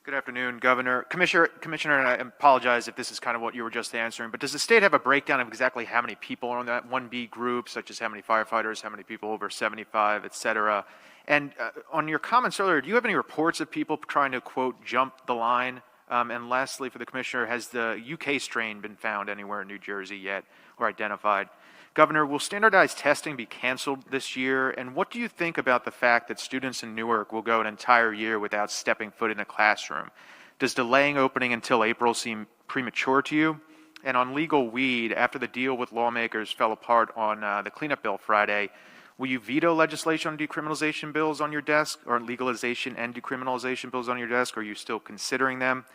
Good afternoon, Governor. Commissioner, and I apologize if this is kind of what you were just answering, but does the state have a breakdown of exactly how many people are in that 1B group, such as how many firefighters, how many people over 75, et cetera? And on your comments earlier, do you have any reports of people trying to, quote, jump the line? And lastly, for the Commissioner, has the UK strain been found anywhere in New Jersey yet or identified? Governor, will standardized testing be canceled this year? And what do you think about the fact that students in Newark will go an entire year without stepping foot in a classroom? Does delaying opening until April seem premature to you? And on legal weed, after the deal with lawmakers fell apart on the cleanup bill Friday, will you veto legislation on decriminalization bills on your desk, or legalization and decriminalization bills on your desk? Or are you still considering them?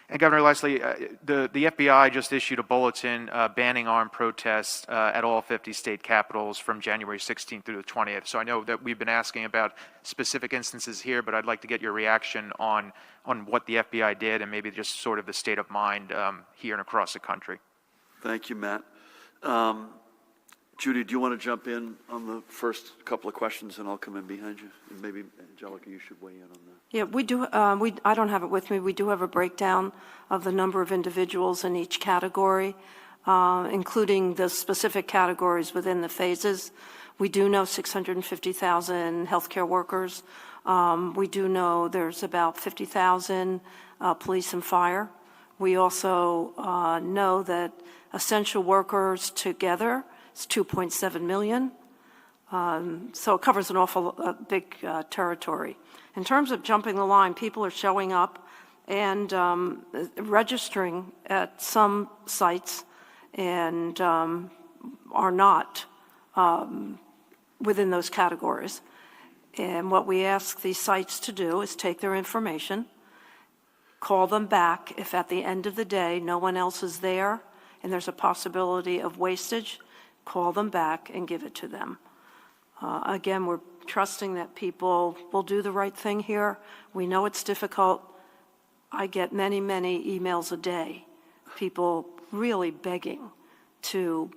And Governor, lastly, the FBI just issued a bulletin banning armed protests at all 50 state capitals from January 16th through the 20th. So I know that we've been asking about specific instances here, but I'd like to get your reaction on what the FBI did and maybe just sort of the state of mind here and across the country. Thank you, Matt. Judy, do you want to jump in on the first couple of questions, and I'll come in behind you? And maybe, Angelica, you should weigh in on that. Yeah, we do. I don't have it with me. We do have a breakdown of the number of individuals in each category, including the specific categories within the phases. We do know 650,000 healthcare workers. We do know there's about 50,000 police and fire. We also know that essential workers together, it's 2.7 million. So it covers an awful big territory. In terms of jumping the line, people are showing up and registering at some sites and are not within those categories. And what we ask these sites to do is take their information, call them back if at the end of the day no one else is there and there's a possibility of wastage, call them back and give it to them. Again, we're trusting that people will do the right thing here. We know it's difficult. I get many, many emails a day, people really begging to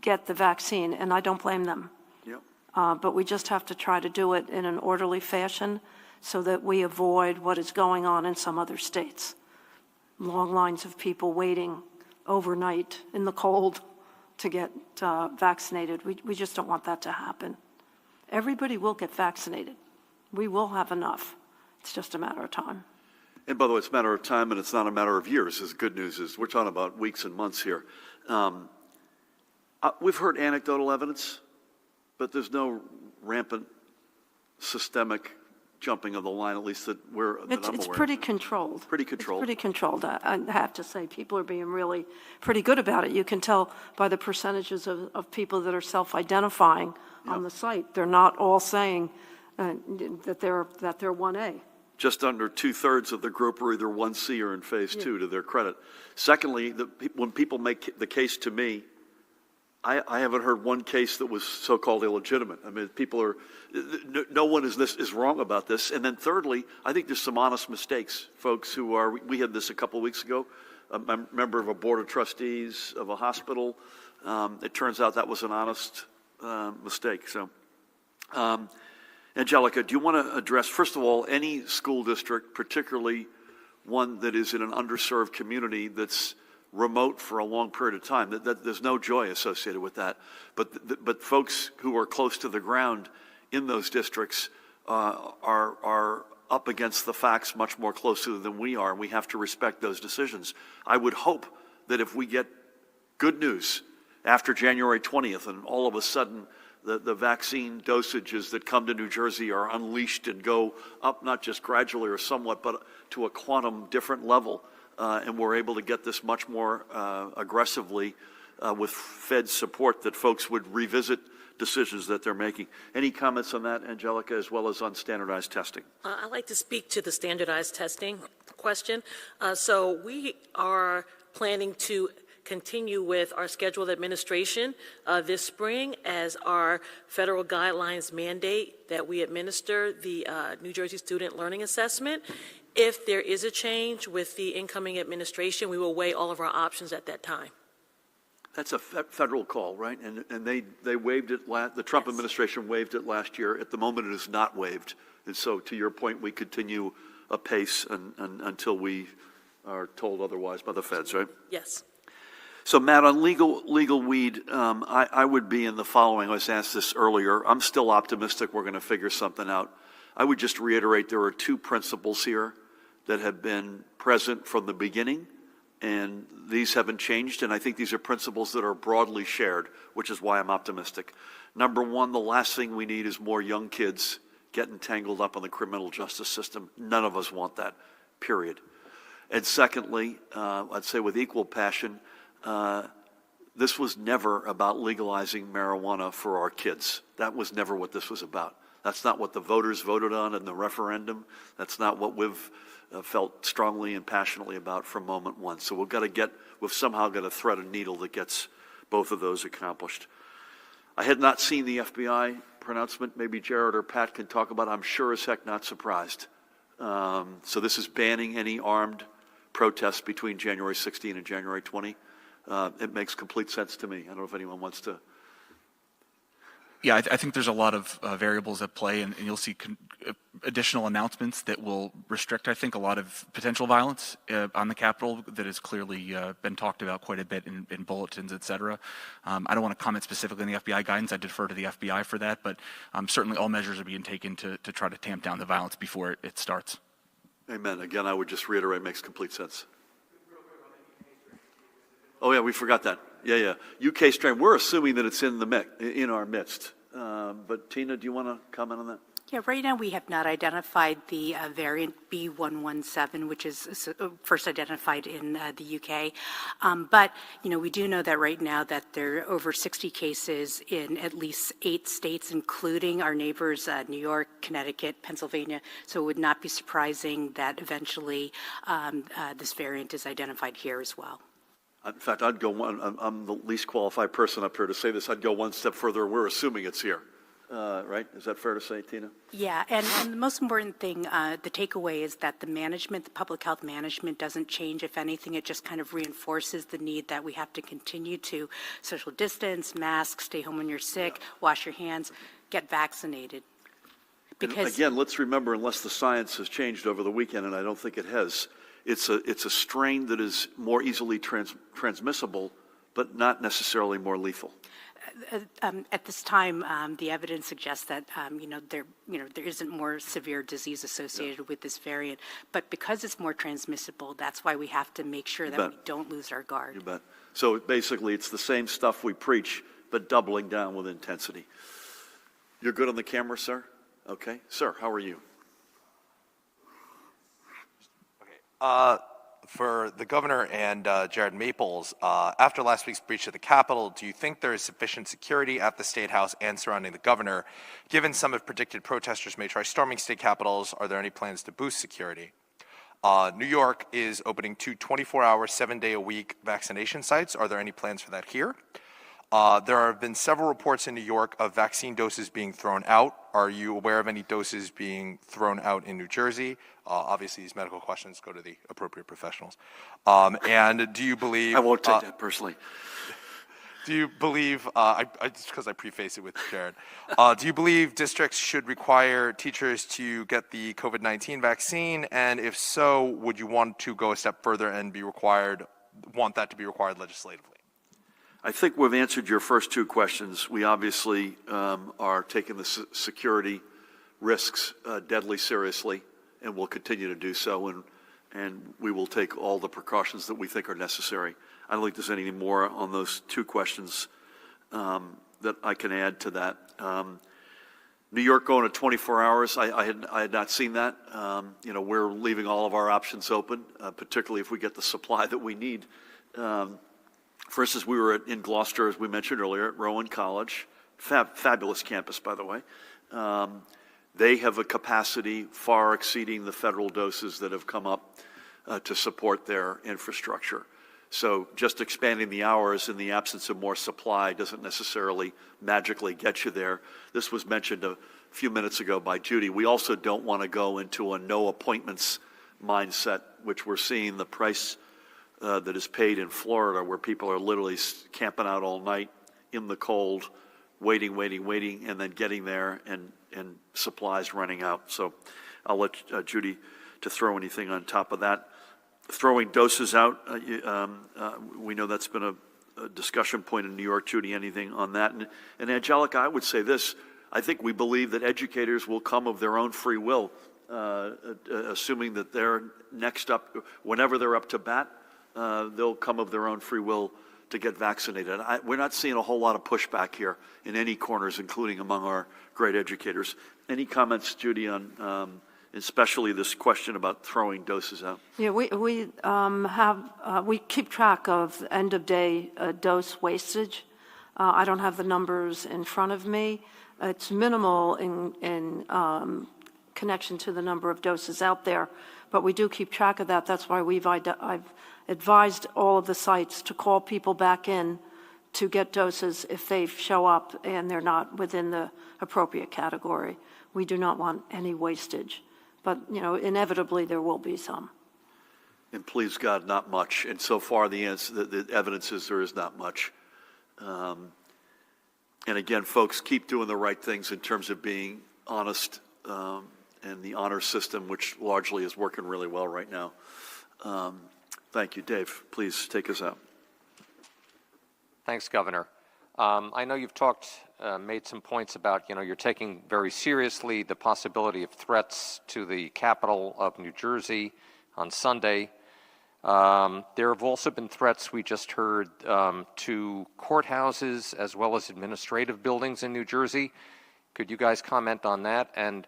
get the vaccine, and I don't blame them. Yep. But we just have to try to do it in an orderly fashion so that we avoid what is going on in some other states. Long lines of people waiting overnight in the cold to get vaccinated. We just don't want that to happen. Everybody will get vaccinated. We will have enough. It's just a matter of time. And by the way, it's a matter of time, and it's not a matter of years. The good news is we're talking about weeks and months here. We've heard anecdotal evidence, but there's no rampant systemic jumping of the line, at least that I'm aware of. It's pretty controlled. Pretty controlled. It's pretty controlled. I have to say, people are being really pretty good about it. You can tell by the percentages of people that are self-identifying on the site. They're not all saying that they're 1A. Just under 2/3 of the group are either 1C or in phase 2, to their credit. Secondly, when people make the case to me, I haven't heard one case that was so-called illegitimate. I mean, people are, no one is wrong about this. And then thirdly, I think there's some honest mistakes. Folks who are, we had this a couple of weeks ago, a member of a board of trustees of a hospital. It turns out that was an honest mistake. So, Angelica, do you want to address, first of all, any school district, particularly one that is in an underserved community that's remote for a long period of time? There's no joy associated with that. But folks who are close to the ground in those districts are up against the facts much more closely than we are, and we have to respect those decisions. I would hope that if we get good news after January 20th and all of a sudden the vaccine dosages that come to New Jersey are unleashed and go up not just gradually or somewhat, but to a quantum different level, and we're able to get this much more aggressively with Fed support, that folks would revisit decisions that they're making. Any comments on that, Angelica, as well as on standardized testing? I'd like to speak to the standardized testing question. So we are planning to continue with our scheduled administration this spring, as our federal guidelines mandate that we administer the New Jersey Student Learning Assessment. If there is a change with the incoming administration, we will weigh all of our options at that time. That's a federal call, right? And they waived it, the Trump administration waived it last year. At the moment, it is not waived. And so, to your point, we continue apace until we are told otherwise by the feds, right? Yes. So, Matt, on legal weed, I would be in the following. I was asked this earlier. I'm still optimistic we're going to figure something out. I would just reiterate there are two principles here that have been present from the beginning, and these haven't changed, and I think these are principles that are broadly shared, which is why I'm optimistic. Number one, the last thing we need is more young kids getting tangled up in the criminal justice system. None of us want that, period. And secondly, I'd say with equal passion, this was never about legalizing marijuana for our kids. That was never what this was about. That's not what the voters voted on in the referendum. That's not what we've felt strongly and passionately about from moment one. So we've somehow got to thread a needle that gets both of those accomplished. I had not seen the FBI pronouncement. Maybe Jared or Pat can talk about it. I'm sure as heck not surprised. So this is banning any armed protests between January 16 and January 20. It makes complete sense to me. I don't know if anyone wants to. Yeah, I think there's a lot of variables at play, and you'll see additional announcements that will restrict, I think, a lot of potential violence on the Capitol that has clearly been talked about quite a bit in bulletins, et cetera. I don't want to comment specifically on the FBI guidance. I defer to the FBI for that, but certainly all measures are being taken to try to tamp down the violence before it starts. Amen. Again, I would just reiterate, makes complete sense. Oh, yeah, we forgot that. Yeah. UK strain, we're assuming that it's in our midst. But Tina, do you want to comment on that? Yeah, right now we have not identified the variant B117, which is first identified in the UK. But, we do know that right now that there are over 60 cases in at least 8 states, including our neighbors, New York, Connecticut, Pennsylvania. So it would not be surprising that eventually this variant is identified here as well. In fact, I'd go I'm the least qualified person up here to say this. I'd go one step further. We're assuming it's here, right? Is that fair to say, Tina? Yeah, and the most important thing, the takeaway is that the public health management doesn't change. If anything, it just kind of reinforces the need that we have to continue to social distance, mask, stay home when you're sick, wash your hands, get vaccinated. Because, and again, let's remember, unless the science has changed over the weekend, and I don't think it has, it's a strain that is more easily transmissible, but not necessarily more lethal. At this time, the evidence suggests that there isn't more severe disease associated with this variant. But because it's more transmissible, that's why we have to make sure that we don't lose our guard. You bet. So basically, it's the same stuff we preach, but doubling down with intensity. You're good on the camera, sir? Okay. Sir, how are you? For the governor and Jared Maples, after last week's breach of the Capitol, do you think there is sufficient security at the State House and surrounding the governor? Given some have predicted protesters may try storming state capitals, are there any plans to boost security? New York is opening 2 24-hour, 7-day-a-week vaccination sites. Are there any plans for that here? There have been several reports in New York of vaccine doses being thrown out Are you aware of any doses being thrown out in New Jersey? Obviously, these medical questions go to the appropriate professionals. And do you believe... I won't take that personally. Do you believe, just because I preface it with Jared, do you believe districts should require teachers to get the COVID-19 vaccine? And if so, would you want to go a step further and want that to be required legislatively? I think we've answered your first two questions. We obviously are taking the security risks deadly seriously, and will continue to do so, and we will take all the precautions that we think are necessary. I don't think there's anything more on those two questions that I can add to that. New York going to 24 hours, I had not seen that. We're leaving all of our options open, particularly if we get the supply that we need. For instance, we were in Gloucester, as we mentioned earlier, at Rowan College, fabulous campus, by the way. They have a capacity far exceeding the federal doses that have come up to support their infrastructure. So just expanding the hours in the absence of more supply doesn't necessarily magically get you there. This was mentioned a few minutes ago by Judy. We also don't want to go into a no appointments mindset, which we're seeing the price that is paid in Florida, where people are literally camping out all night in the cold, waiting, and then getting there and supplies running out. So I'll let Judy to throw anything on top of that. Throwing doses out, we know that's been a discussion point in New York. Judy, anything on that? And Angelica, I would say this. I think we believe that educators will come of their own free will, assuming that they're next up, whenever they're up to bat, they'll come of their own free will to get vaccinated. We're not seeing a whole lot of pushback here in any corners, including among our great educators. Any comments, Judy, on especially this question about throwing doses out? Yeah, we keep track of end of day dose wastage. I don't have the numbers in front of me. It's minimal in connection to the number of doses out there, but we do keep track of that. That's why I've advised all of the sites to call people back in to get doses if they show up and they're not within the appropriate category. We do not want any wastage. But, inevitably there will be some. And please God, not much. And so far the evidence is there is not much. And again, folks, keep doing the right things in terms of being honest and the honor system, which largely is working really well right now. Thank you. Dave, please take us out. Thanks, Governor. I know you've made some points about, you're taking very seriously the possibility of threats to the capital of New Jersey on Sunday. There have also been threats, we just heard, to courthouses as well as administrative buildings in New Jersey. Could you guys comment on that? And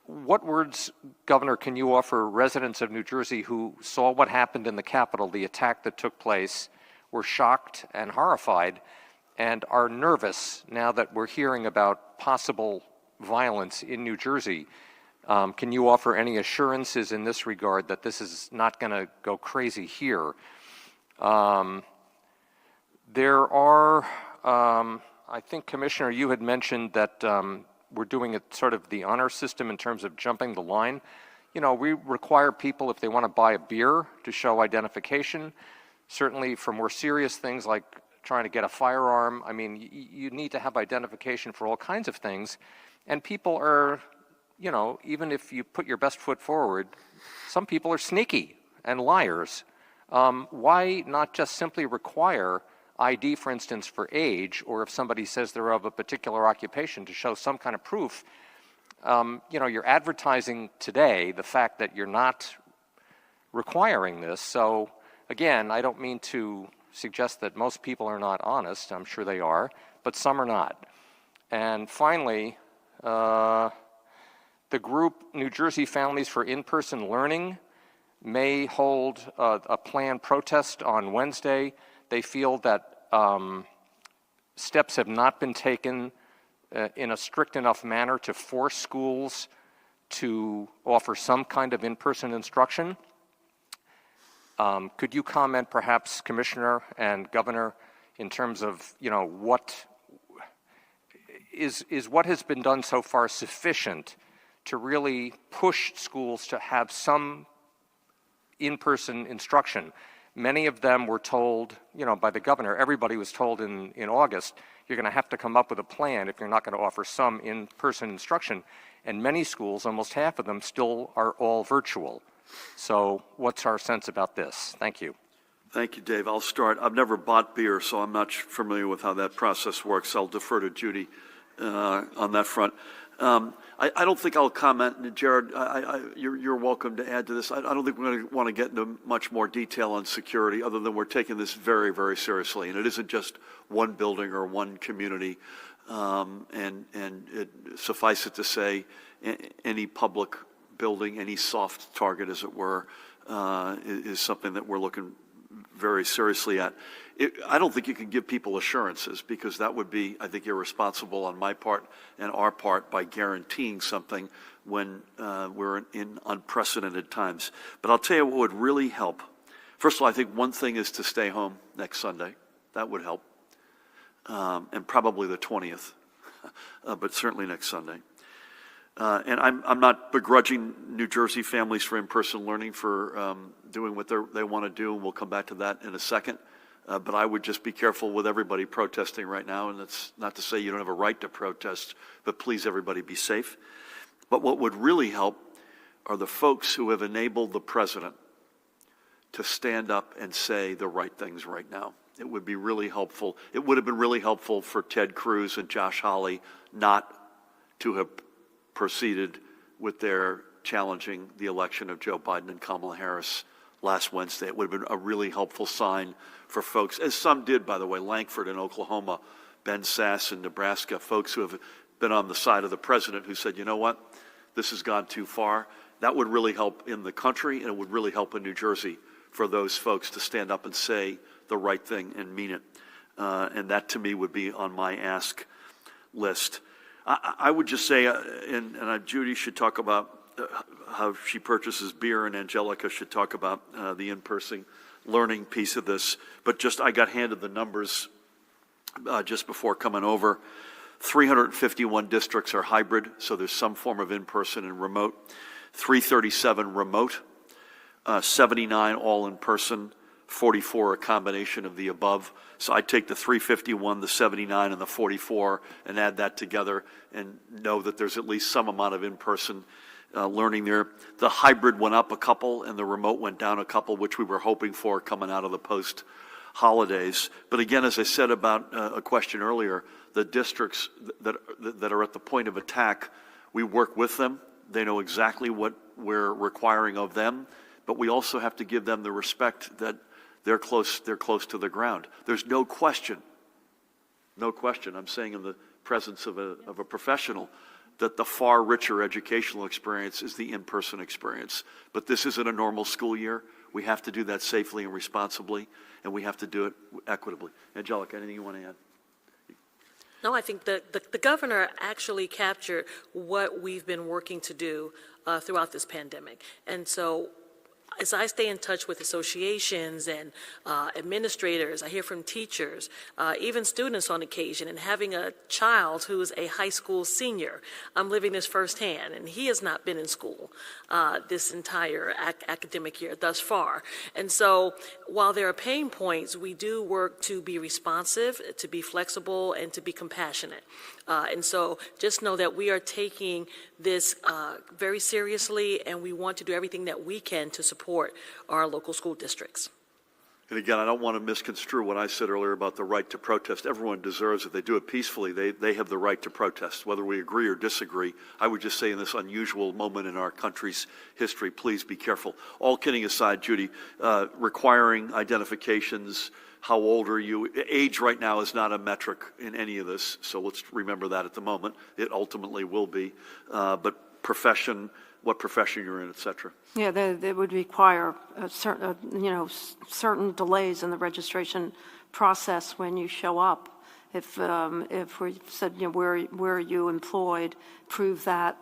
what words, Governor, can you offer residents of New Jersey who saw what happened in the Capitol, the attack that took place, were shocked and horrified, and are nervous now that we're hearing about possible violence in New Jersey? Can you offer any assurances in this regard that this is not going to go crazy here? There are, I think, Commissioner, you had mentioned that we're doing it sort of the honor system in terms of jumping the line. We require people, if they want to buy a beer, to show identification. Certainly for more serious things like trying to get a firearm, you need to have identification for all kinds of things. And people are, even if you put your best foot forward, some people are sneaky and liars. Why not just simply require ID, for instance, for age, or if somebody says they're of a particular occupation, to show some kind of proof? You're advertising today the fact that you're not requiring this. So again, I don't mean to suggest that most people are not honest. I'm sure they are, but some are not. And finally, the group New Jersey Families for In-Person Learning may hold a planned protest on Wednesday. They feel that steps have not been taken in a strict enough manner to force schools to offer some kind of in-person instruction. Could you comment, perhaps, Commissioner and Governor, in terms of, what, is what has been done so far sufficient to really push schools to have some in-person instruction? Many of them were told, by the governor, everybody was told in August, you're going to have to come up with a plan if you're not going to offer some in-person instruction. And many schools, almost half of them, still are all virtual. So what's our sense about this? Thank you. Thank you, Dave. I'll start. I've never bought beer, so I'm not familiar with how that process works. I'll defer to Judy on that front. I don't think I'll comment. Jared, you're welcome to add to this. I don't think we're going to want to get into much more detail on security other than we're taking this very, very seriously. And it isn't just one building or one community. And suffice it to say, any public building, any soft target, as it were, is something that we're looking very seriously at. I don't think you can give people assurances because that would be, I think, irresponsible on my part and our part by guaranteeing something when we're in unprecedented times. But I'll tell you what would really help. First of all, I think one thing is to stay home next Sunday. That would help. And probably the 20th, but certainly next Sunday. And I'm not begrudging New Jersey families for in-person learning for doing what they want to do, and we'll come back to that in a second. But I would just be careful with everybody protesting right now, and that's not to say you don't have a right to protest, but please, everybody, be safe. But what would really help are the folks who have enabled the president to stand up and say the right things right now. It would be really helpful. It would have been really helpful for Ted Cruz and Josh Hawley not to have proceeded with their challenging the election of Joe Biden and Kamala Harris last Wednesday. It would have been a really helpful sign for folks, as some did, by the way, Langford in Oklahoma, Ben Sass in Nebraska, folks who have been on the side of the president who said, you know what, this has gone too far. That would really help in the country, and it would really help in New Jersey for those folks to stand up and say the right thing and mean it. And that, to me, would be on my ask list. I would just say, and Judy should talk about how she purchases beer, and Angelica should talk about the in-person learning piece of this. But just I got handed the numbers just before coming over. 351 districts are hybrid, so there's some form of in-person and remote. 337 remote, 79 all in-person, 44 a combination of the above. So I take the 351, the 79, and the 44 and add that together and know that there's at least some amount of in-person learning there. The hybrid went up a couple and the remote went down a couple, which we were hoping for coming out of the post-holidays. But again, as I said about a question earlier, the districts that are at the point of attack, we work with them. They know exactly what we're requiring of them, but we also have to give them the respect that they're close to the ground. There's no question, I'm saying in the presence of a professional, that the far richer educational experience is the in-person experience. But this isn't a normal school year. We have to do that safely and responsibly, and we have to do it equitably. Angelica, anything you want to add? No, I think the governor actually captured what we've been working to do throughout this pandemic. And so as I stay in touch with associations and administrators, I hear from teachers, even students on occasion, and having a child who's a high school senior, I'm living this firsthand, and he has not been in school this entire academic year thus far. And so while there are pain points, we do work to be responsive, to be flexible, and to be compassionate. And so just know that we are taking this very seriously, and we want to do everything that we can to support our local school districts. And again, I don't want to misconstrue what I said earlier about the right to protest. Everyone deserves it. They do it peacefully. They have the right to protest, whether we agree or disagree. I would just say in this unusual moment in our country's history, please be careful. All kidding aside, Judy, requiring identifications, how old are you? Age right now is not a metric in any of this, so let's remember that at the moment. It ultimately will be. But profession, what profession you're in, et cetera. Yeah, they would require certain delays in the registration process when you show up. If we said, where are you employed, prove that,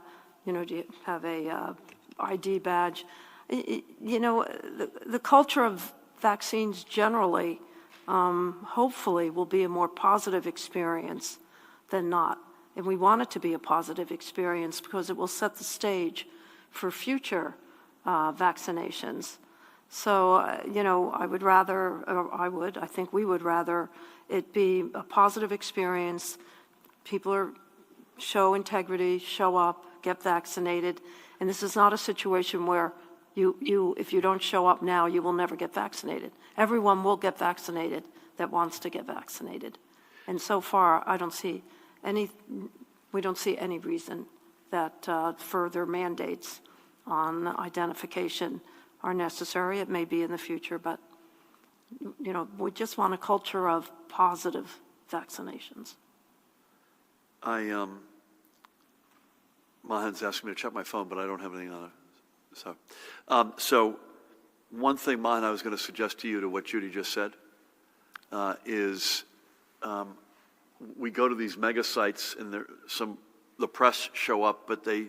do you have a ID badge? The culture of vaccines generally, hopefully, will be a more positive experience than not. and we want it to be a positive experience because it will set the stage for future vaccinations. So, I think we would rather it be a positive experience. People show integrity, show up, get vaccinated. And this is not a situation where if you don't show up now, you will never get vaccinated. Everyone will get vaccinated that wants to get vaccinated. And so far, we don't see any reason that further mandates on identification are necessary. It may be in the future, but we just want a culture of positive vaccinations. Mahan's asking me to check my phone, but I don't have anything on it. So one thing, Mahan, I was going to suggest to you to what Judy just said is we go to these mega sites and the press show up, but they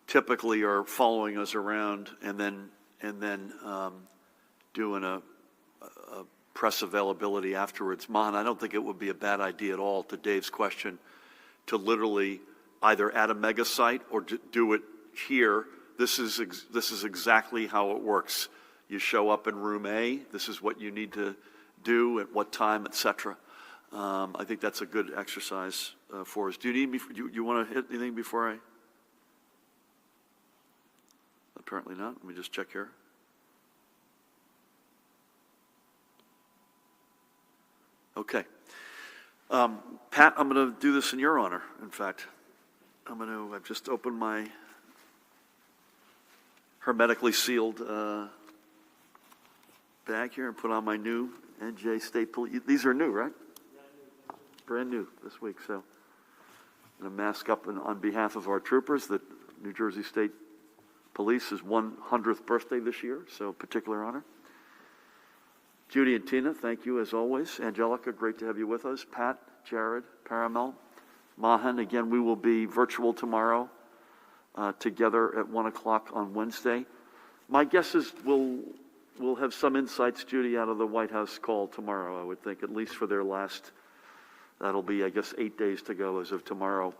typically are following us around and then doing a press availability afterwards. Mahan, I don't think it would be a bad idea at all, to Dave's question, to literally either at a mega site or do it here. This is exactly how it works. You show up in room A. This is what you need to do at what time, etc. I think that's a good exercise for us. Do you need me? You want to hit anything before I? Apparently not. Let me just check here. Okay. Pat, I'm going to do this in your honor, in fact. I've just opened my hermetically sealed bag here and put on my new NJ State Police. These are new, right? Brand new this week. So I'm going to mask up on behalf of our troopers that New Jersey State Police's 100th birthday this year, so particular honor. Judy and Tina, thank you as always. Angelica, great to have you with us. Pat, Jared, Paramel, Mahan, again, we will be virtual tomorrow together at 1 o'clock on Wednesday. My guess is we'll have some insights, Judy, out of the White House call tomorrow, I would think, at least for their last, that'll be, I guess, 8 days to go as of tomorrow,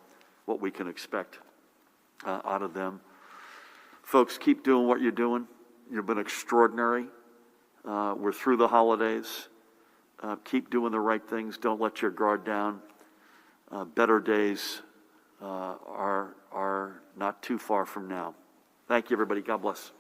what we can expect out of them. Folks, keep doing what you're doing. You've been extraordinary. We're through the holidays. Keep doing the right things. Don't let your guard down. Better days are not too far from now. Thank you, everybody. God bless.